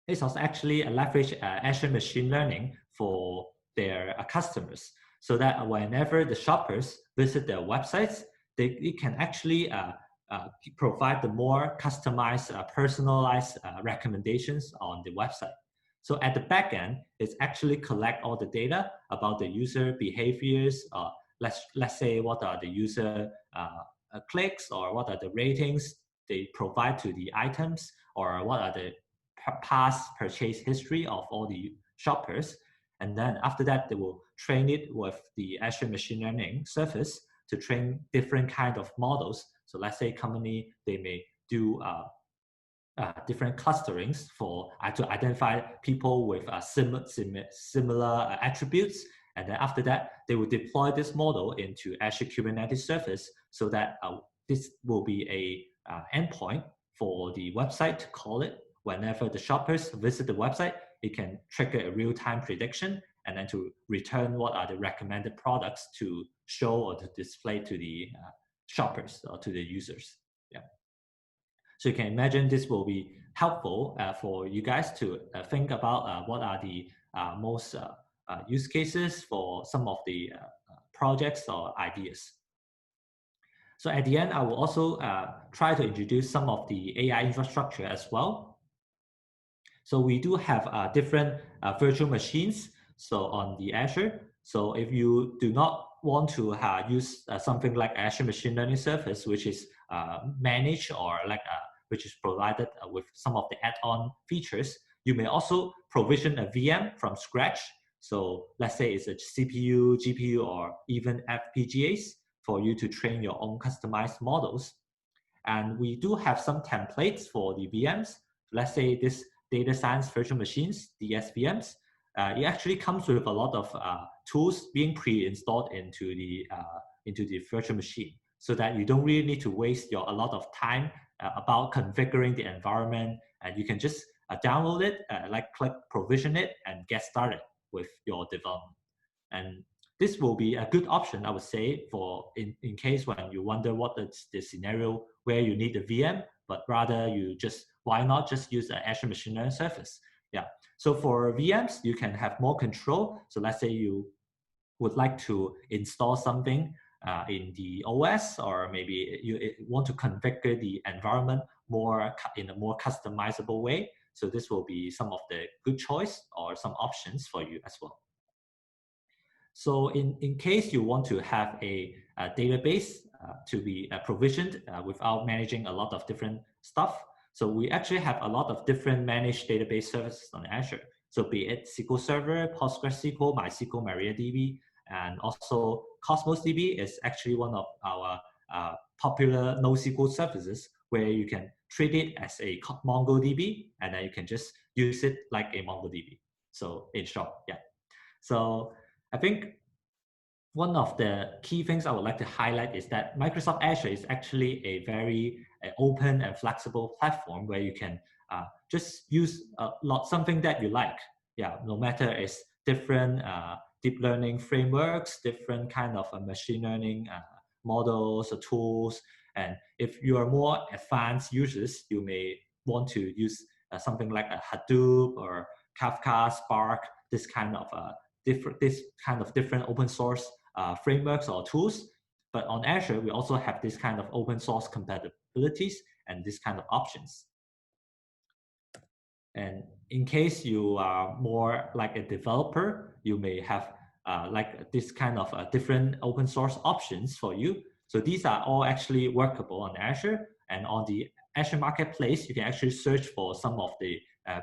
ASOS actually leverage Azure machine learning for their customers, so that whenever the shoppers visit their websites, they can actually provide the more customized, personalized recommendations on the website. So at the back end, it's actually collect all the data about the user behaviors. Let's say what are the user clicks, or what are the ratings they provide to the items, or what are the past purchase history of all the shoppers. And then after that, they will train it with the Azure machine learning service to train different kind of models. So let's say company, they may do different clusterings for to identify people with similar attributes. And then after that, they will deploy this model into Azure Kubernetes service, so that this will be a endpoint for the website to call it. Whenever the shoppers visit the website, it can trigger a real-time prediction, and then to return what are the recommended products to show or to display to the shoppers or to the users. Yeah. So you can imagine this will be helpful for you guys to think about what are the most use cases for some of the projects or ideas. So at the end, I will also try to introduce some of the AI infrastructure as well. So we do have different virtual machines so on the Azure. So if you do not want to use something like Azure Machine Learning Service, which is managed or like which is provided with some of the add-on features, you may also provision a VM from scratch. So let's say it's a CPU, GPU, or even FPGAs for you to train your own customized models. And we do have some templates for the VMs. Let's say this data science virtual machines, DSVMs, it actually comes with a lot of tools being pre-installed into the virtual machine, so that you don't really need to waste a lot of time about configuring the environment, and you can just download it, click provision it, and get started with your development. And this will be a good option, I would say, for in case when you wonder what is the scenario where you need a VM, but rather why not just use an Azure Machine Learning Service? Yeah. So for VMs, you can have more control. So let's say you would like to install something in the OS, or maybe you want to configure the environment in a more customizable way. So this will be some of the good choice or some options for you as well. So in case you want to have a database to be provisioned without managing a lot of different stuff, so we actually have a lot of different managed database services on Azure. So be it SQL Server, PostgreSQL, MySQL, MariaDB, and also Cosmos DB is actually one of our popular NoSQL services, where you can treat it as a MongoDB, and then you can just use it like a MongoDB. So in short, yeah. So I think one of the key things I would like to highlight is that Microsoft Azure is actually a very open and flexible platform where you can just use something that you like. Yeah, no matter it's different deep learning frameworks, different kind of machine learning models or tools. And if you are more advanced users, you may want to use something like a Hadoop or Kafka, Spark, this kind of different open source frameworks or tools. But on Azure, we also have this kind of open source compatibilities and this kind of options. And in case you are more like a developer, you may have like this kind of different open source options for you. So these are all actually workable on Azure. And on the Azure Marketplace, you can actually search for some of the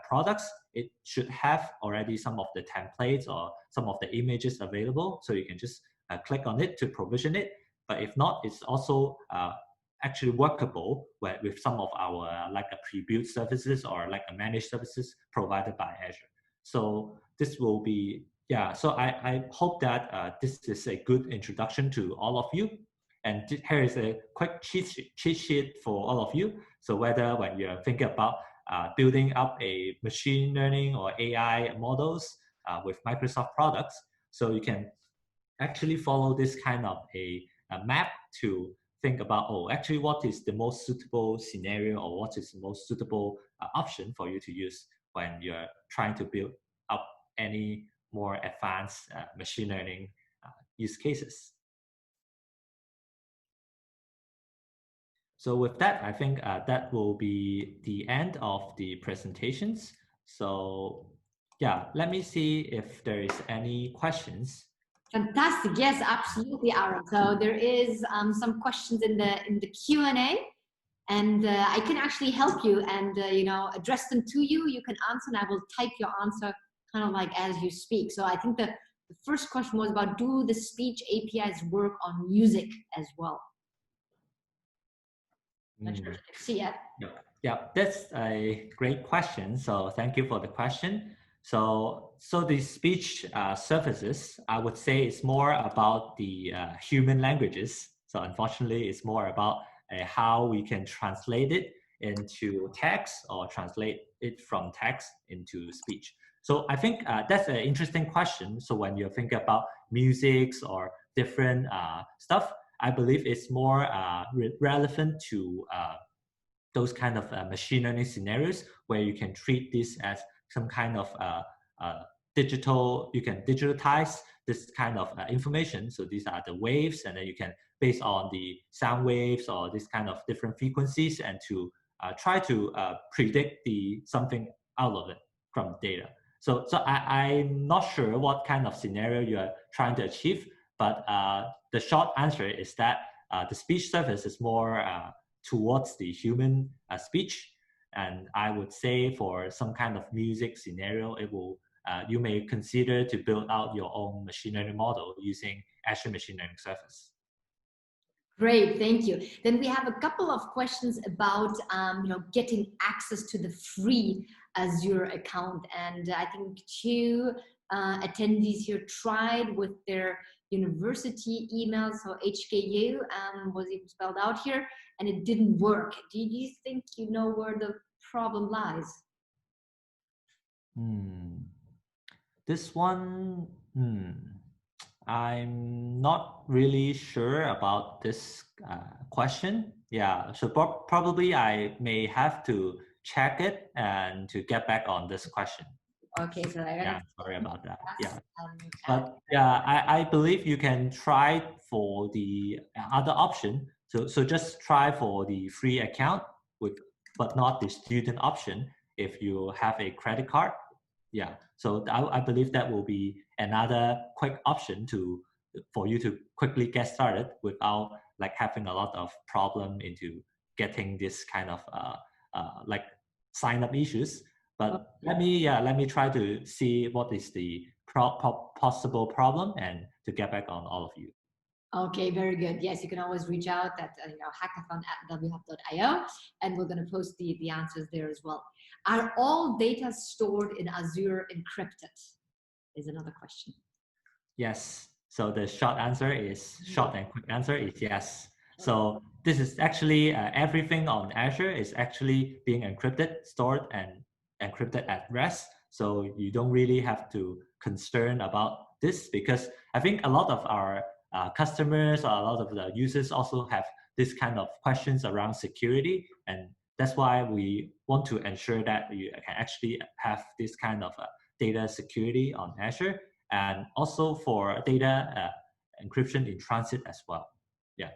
products. It should have already some of the templates or some of the images available. So you can just click on it to provision it. But if not, it's also actually workable with some of our like a pre-built services or like a managed services provided by Azure. So this will be, yeah, so I hope that this is a good introduction to all of you. And here is a quick cheat sheet for all of you. So whether when you're thinking about building up a machine learning or AI models with Microsoft products, so you can actually follow this kind of a map to think about, oh, actually what is the most suitable scenario or what is the most suitable option for you to use when you're trying to build up any more advanced machine learning use cases. So with that, I think that will be the end of the presentations. So yeah, let me see if there is any questions. Fantastic. Yes, absolutely, Aaron. So there is some questions in the Q&A, and I can actually help you and you know, address them to you. You can answer, and I will type your answer kind of like as you speak. So I think the first question was about, do the speech APIs work on music as well? Not sure if you can see it. Yeah, that's a great question. So thank you for the question. So the speech services, I would say, is more about the human languages. So unfortunately, it's more about how we can translate it into text or translate it from text into speech. So I think that's an interesting question. So when you think about musics or different stuff, I believe it's more relevant to those kind of machine learning scenarios where you can treat this as some kind of you can digitize this kind of information. So these are the waves, and then you can, based on the sound waves or this kind of different frequencies, and to try to predict something out of it from data. So I'm not sure what kind of scenario you are trying to achieve, but the short answer is that the speech service is more towards the human speech. And I would say for some kind of music scenario, it will you may consider to build out your own machine learning model using Azure Machine Learning Service. Great, thank you. Then we have a couple of questions about you know, getting access to the free Azure account, and I think two attendees here tried with their university email, so HKU was even spelled out here, and it didn't work. Do you think you know where the problem lies? This one, I'm not really sure about this question. Yeah, so probably I may have to check it and to get back on this question. Okay, so yeah, sorry about that. Yeah, but yeah, I believe you can try for the other option. So just try for the free account but not the student option if you have a credit card. Yeah, so I believe that will be another quick option for you to quickly get started without like having a lot of problem into getting this kind of like sign up issues. But let me try to see what is the possible problem and to get back on all of you. Okay, very good. Yes, you can always reach out at you know, hackathon@WHub.io, and we're going to post the answers there as well. Are all data stored in Azure encrypted? Is another question. Yes. So the short and quick answer is yes. So this is actually everything on Azure is actually being encrypted, stored, and encrypted at rest. So you don't really have to concern about this, because I think a lot of our customers or a lot of the users also have this kind of questions around security, and that's why we want to ensure that you can actually have this kind of data security on Azure, and also for data encryption in transit as well. Yeah.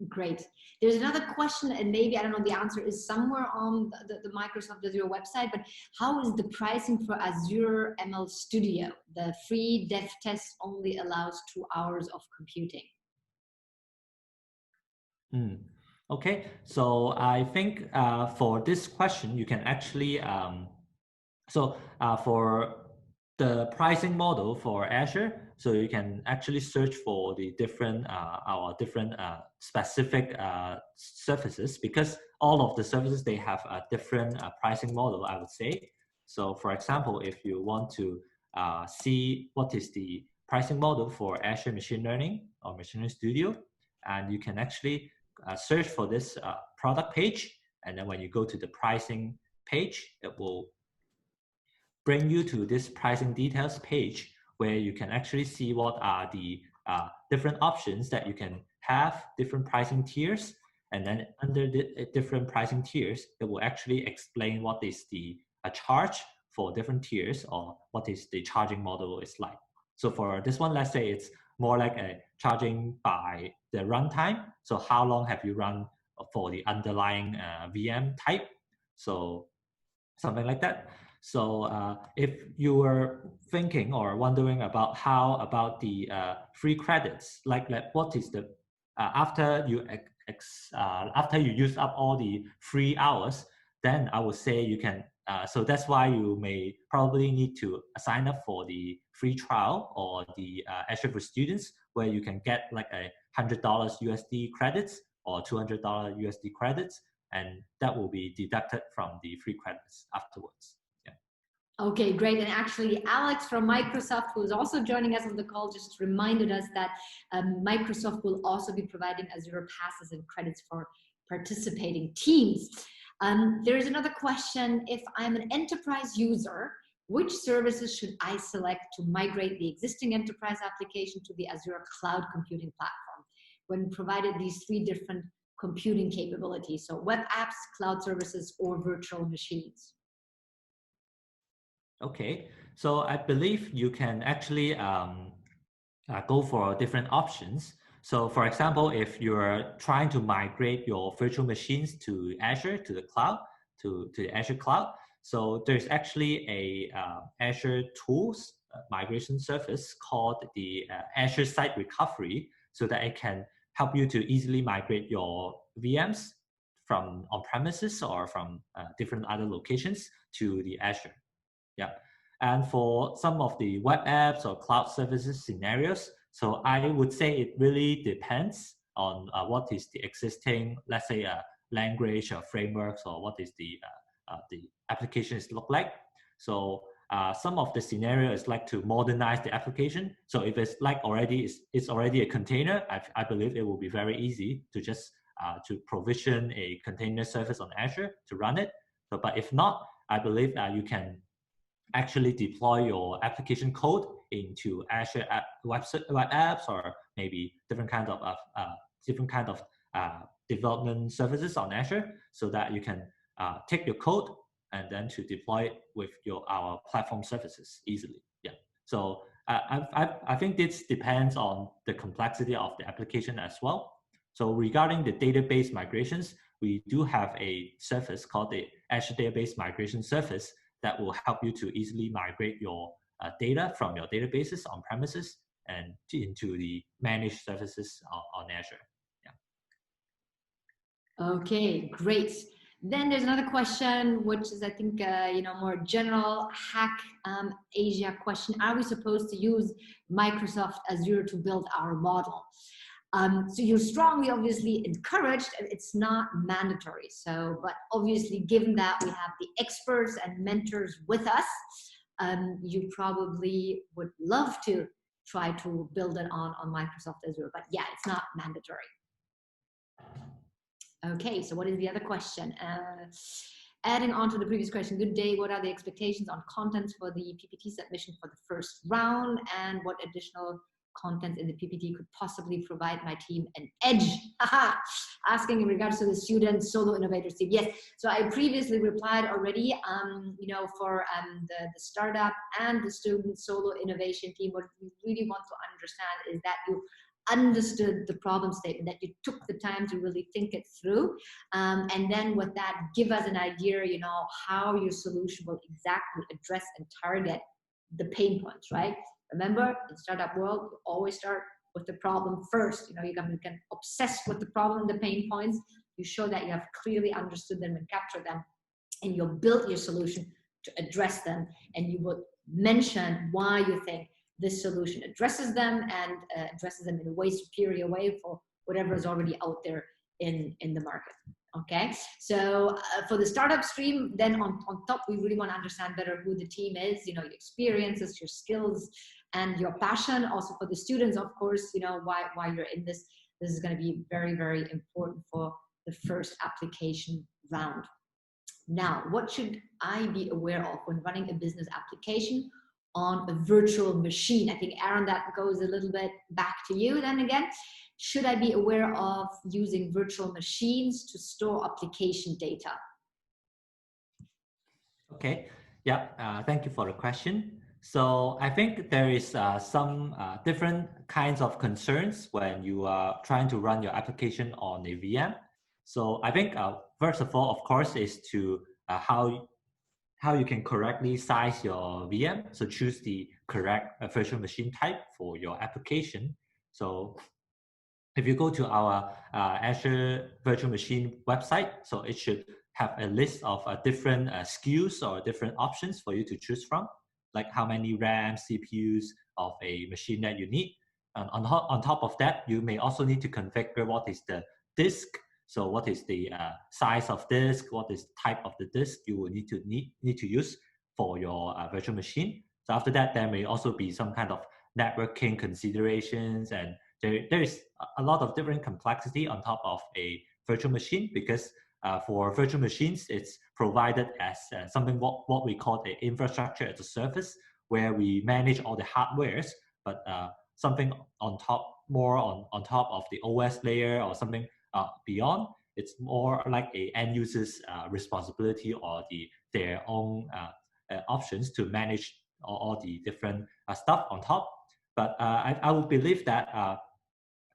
Great. There's another question, and maybe, I don't know, the answer is somewhere on the Microsoft Azure website, but how is the pricing for Azure ML Studio? The free dev test only allows 2 hours of computing. Okay, so I think for this question, you can actually, for the pricing model for Azure, so you can actually search for the different, our different specific services, because all of the services, they have a different pricing model, I would say. So for example, if you want to see what is the pricing model for Azure Machine Learning or Machine Learning Studio, and you can actually search for this product page, and then when you go to the pricing page, it will bring you to this pricing details page, where you can actually see what are the different options that you can have, different pricing tiers, and then under the different pricing tiers, it will actually explain what is the charge for different tiers, or what is the charging model is like. So for this one, let's say it's more like a charging by the runtime. So how long have you run for the underlying VM type? So something like that. So if you were thinking or wondering about how about the free credits, like what is the after you use up all the free hours, then I would say you can. So that's why you may probably need to sign up for the free trial or the Azure for Students, where you can get like $100 USD credits or $200 USD credits, and that will be deducted from the free credits afterwards. Yeah. Okay, great. And actually, Alex from Microsoft, who is also joining us on the call, just reminded us that Microsoft will also be providing Azure passes and credits for participating teams. There is another question. If I'm an enterprise user, which services should I select to migrate the existing enterprise application to the Azure cloud computing platform when provided these 3 different computing capabilities? So web apps, cloud services, or virtual machines. Okay, so I believe you can actually go for different options. So for example, if you're trying to migrate your virtual machines to Azure, to the cloud, to the Azure cloud, so there's actually a Azure tools migration service called the Azure Site Recovery, so that it can help you to easily migrate your VMs from on-premises or from different other locations to the Azure. Yeah. And for some of the web apps or cloud services scenarios, so I would say it really depends on what is the existing, let's say, language or frameworks, or what is the applications look like. So some of the scenarios like to modernize the application. So if it's like it's already a container, I believe it will be very easy to just to provision a container service on Azure to run it. So, but if not, I believe you can actually deploy your application code into Azure web apps, or maybe different kind of development services on Azure, so that you can take your code and then to deploy it with our platform services easily. Yeah. So I think this depends on the complexity of the application as well. So regarding the database migrations, we do have a service called the Azure Database Migration Service that will help you to easily migrate your data from your databases on premises and into the managed services on Azure. Yeah. Okay, great. Then there's another question, which is, I think, more general Hack.Asia question. Are we supposed to use Microsoft Azure to build our model? So you're strongly, obviously, encouraged. It's not mandatory. So, but obviously, given that we have the experts and mentors with us, you probably would love to try to build it on Microsoft Azure. But yeah, it's not mandatory. Okay, so what is the other question? Adding on to the previous question, good day. What are the expectations on contents for the PPT submission for the first round, and what additional contents in the PPT could possibly provide my team an edge? Asking in regards to the student solo innovators team. Yes, so I previously replied already, for the startup and the student solo innovation team, what we really want to understand is that you understood the problem statement, that you took the time to really think it through, and then with that, give us an idea, how your solution will exactly address and target the pain points, right? Remember, in startup world, you always start with the problem first. You can obsess with the problem and the pain points. You show that you have clearly understood them and captured them, and you'll build your solution to address them, and you would mention why you think this solution addresses them and addresses them in a way superior way for whatever is already out there in the market. Okay, so for the startup stream, then on top, we really want to understand better who the team is, your experiences, your skills, and your passion. Also for the students, of course, why you're in this. This is going to be very, very important for the first application round. Now, what should I be aware of when running a business application on a virtual machine? I think, Aaron, that goes a little bit back to you then again. Should I be aware of using virtual machines to store application data? Okay, yeah, thank you for the question. So I think there is some different kinds of concerns when you are trying to run your application on a VM. So I think first of all, of course, is to how you can correctly size your VM. So choose the correct virtual machine type for your application. So if you go to our Azure virtual machine website, so it should have a list of different SKUs or different options for you to choose from, like how many RAM, CPUs of a machine that you need. And on top of that, you may also need to configure what is the disk. So what is the size of disk? What is the type of the disk you will need to use for your virtual machine? So after that, there may also be some kind of networking considerations, and there is a lot of different complexity on top of a virtual machine, because for virtual machines, it's provided as something what we call the infrastructure as a service, where we manage all the hardwares, but something on top, more on top of the OS layer or something beyond. It's more like a end user's responsibility or their own options to manage all the different stuff on top. But I would believe that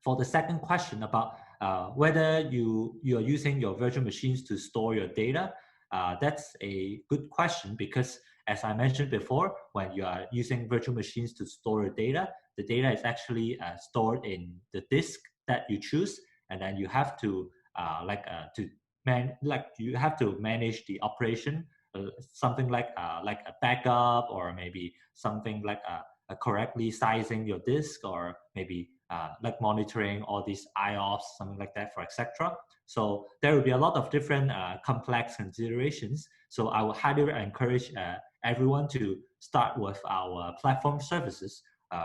for the second question about whether you are using your virtual machines to store your data, that's a good question, because as I mentioned before, when you are using virtual machines to store your data, the data is actually stored in the disk that you choose, and then you have to you have to manage the operation, something like a backup, or maybe something like correctly sizing your disk, or maybe like monitoring all these IOPS, something like that, for etc. So there will be a lot of different complex considerations. So I would highly encourage everyone to start with our platform services,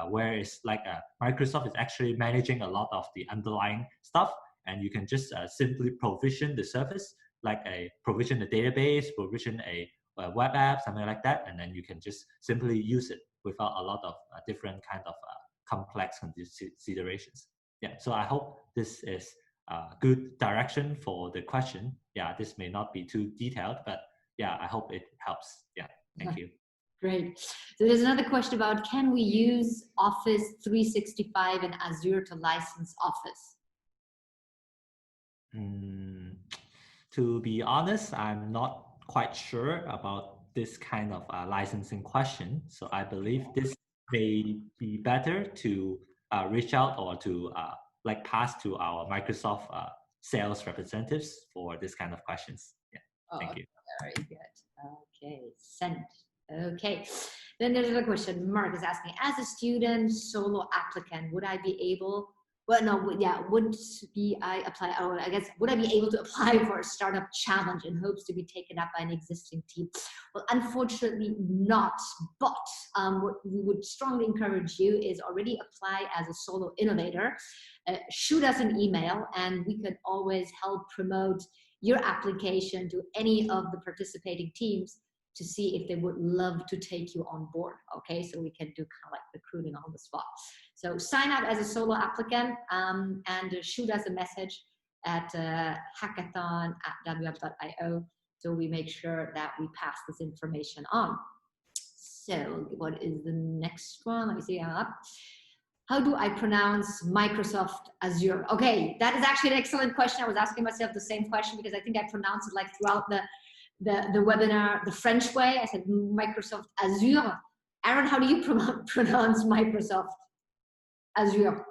where it's like Microsoft is actually managing a lot of the underlying stuff, and you can just simply provision the service, like provision a database, provision a web app, something like that, and then you can just simply use it without a lot of different kind of complex considerations. Yeah, so I hope this is a good direction for the question. Yeah, this may not be too detailed, but yeah, I hope it helps. Yeah, thank you. Great. So there's another question about, can we use Office 365 and Azure to license Office? To be honest, I'm not quite sure about this kind of licensing question. So I believe this may be better to reach out or to like pass to our Microsoft sales representatives for this kind of questions. Yeah, thank you. Very good. Okay, sent. Okay, then there's another question. Mark is asking, as a student solo applicant, would I be able, well, no, yeah, would I apply, or I guess, would I be able to apply for a startup challenge in hopes to be taken up by an existing team? Well, unfortunately not, but what we would strongly encourage you is already apply as a solo innovator. Shoot us an email, and we could always help promote your application to any of the participating teams to see if they would love to take you on board. Okay, so we can do kind of like recruiting on the spot. So sign up as a solo applicant and shoot us a message at hackathon@WHub.io, so we make sure that we pass this information on. So what is the next one? Let me see. How do I pronounce Microsoft Azure? Okay, that is actually an excellent question. I was asking myself the same question because I think I pronounced it like throughout the webinar the French way. I said Microsoft Azure. Aaron, how do you pronounce Microsoft Azure?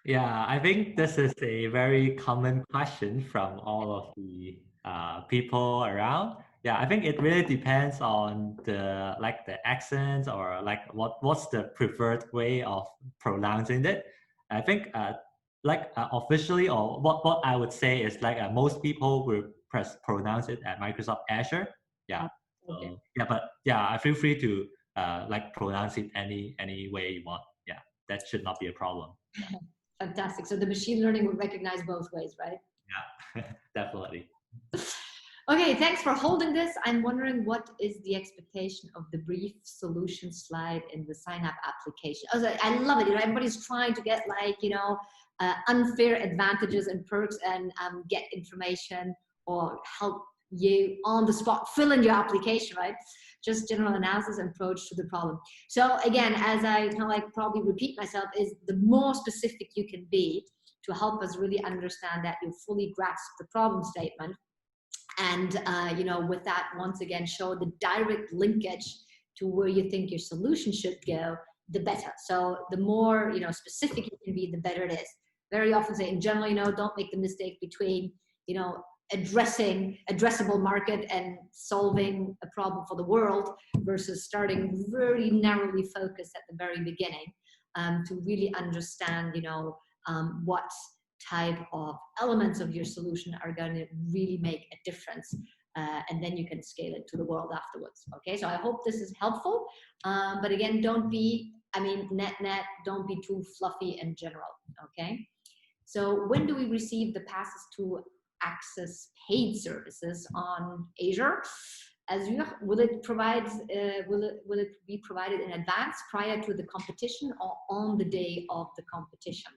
Yeah, I think this is a very common question from all of the people around. Yeah, I think it really depends on the accents or what's the preferred way of pronouncing it. I think officially, or what I would say is most people will pronounce it at Microsoft Azure. Yeah. Okay. So, yeah, but yeah, I feel free to pronounce it any way you want. Yeah, that should not be a problem. Yeah. Fantastic. So the machine learning will recognize both ways, right? Yeah, definitely. Okay, thanks for holding this. I'm wondering, what is the expectation of the brief solution slide in the sign-up application? I love it. You know, everybody's trying to get unfair advantages and perks and get information or help you on the spot fill in your application, right? Just general analysis and approach to the problem. So again, as I kind of probably repeat myself, is the more specific you can be to help us really understand that you fully grasp the problem statement. And, you know, with that, once again, show the direct linkage to where you think your solution should go, the better. So the more, you know, specific you can be, the better it is. Very often say, in general, you know, don't make the mistake between, you know, addressable market and solving a problem for the world versus starting very narrowly focused at the very beginning to really understand, you know, what type of elements of your solution are going to really make a difference, and then you can scale it to the world afterwards. Okay, so I hope this is helpful, but again, don't be, I mean, net, don't be too fluffy and general. Okay, so when do we receive the passes to access paid services on Azure? Azure, will it be provided in advance prior to the competition or on the day of the competition?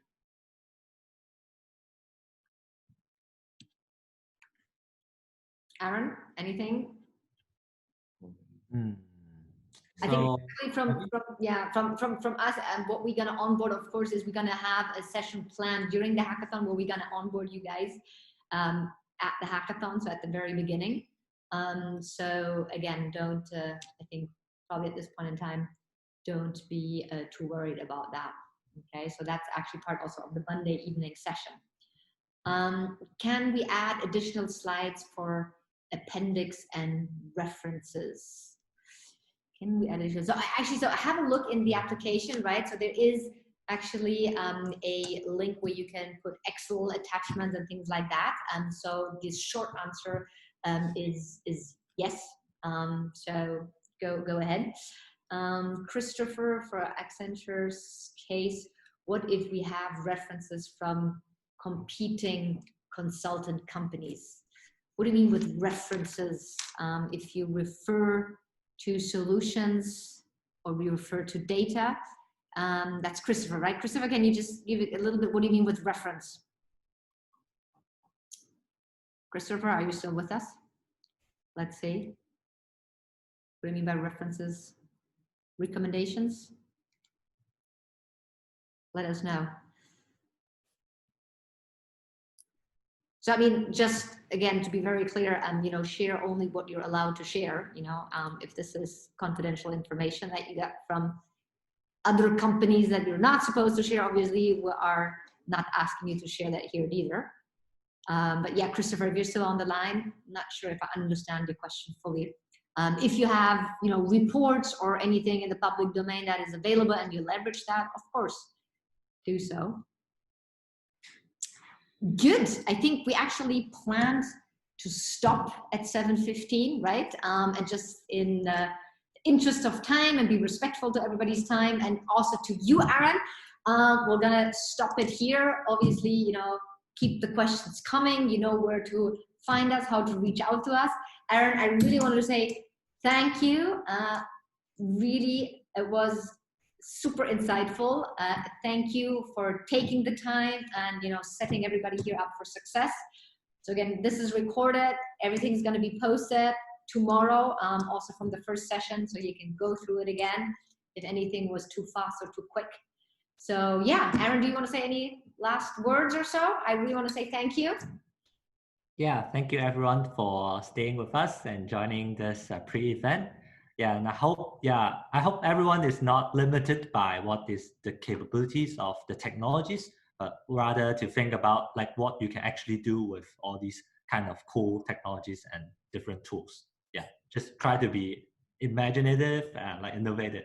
Aaron, anything? I think from us, and what we're gonna onboard, of course, is we're gonna have a session planned during the hackathon where we're gonna onboard you guys at the hackathon, so at the very beginning. So again, don't I think probably at this point in time, don't be too worried about that. Okay, so that's actually part also of the Monday evening session. Can we add additional slides for appendix and references? Can we add additional? So I have a look in the application, right? So there is actually a link where you can put Excel attachments and things like that. And so the short answer is yes. So go ahead. Christopher, for Accenture's case, what if we have references from competing consultant companies? What do you mean with references? If you refer to solutions or we refer to data, that's Christopher, right? Christopher, can you just give it a little bit? What do you mean with reference? Christopher, are you still with us? Let's see. What do you mean by references? Recommendations? Let us know. So I mean, just again, to be very clear, you know, share only what you're allowed to share. You know, if this is confidential information that you got from other companies that you're not supposed to share, obviously we are not asking you to share that here either. But yeah, Christopher, if you're still on the line, I'm not sure if I understand your question fully. If you have, you know, reports or anything in the public domain that is available and you leverage that, of course, do so. Good. I think we actually planned to stop at 7:15, right? And just in the interest of time and be respectful to everybody's time and also to you, Aaron, we're gonna stop it here. Obviously, you know, keep the questions coming. You know where to find us, how to reach out to us. Aaron, I really wanted to say thank you. Really, it was super insightful. Thank you for taking the time and setting everybody here up for success. So again, this is recorded. Everything's going to be posted tomorrow, also from the first session, so you can go through it again if anything was too fast or too quick. So yeah, Aaron, do you want to say any last words or so? I really want to say thank you. Yeah, thank you everyone for staying with us and joining this pre-event. Yeah, and I hope everyone is not limited by what is the capabilities of the technologies, but rather to think about like what you can actually do with all these kind of cool technologies and different tools. Yeah, just try to be imaginative and like innovative.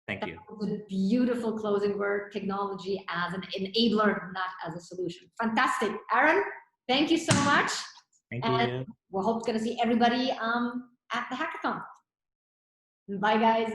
Thank you. That was a beautiful closing word, technology as an enabler, not as a solution. Fantastic. Aaron, thank you so much. Thank and you. we're hoping to see everybody at the hackathon. Bye, guys.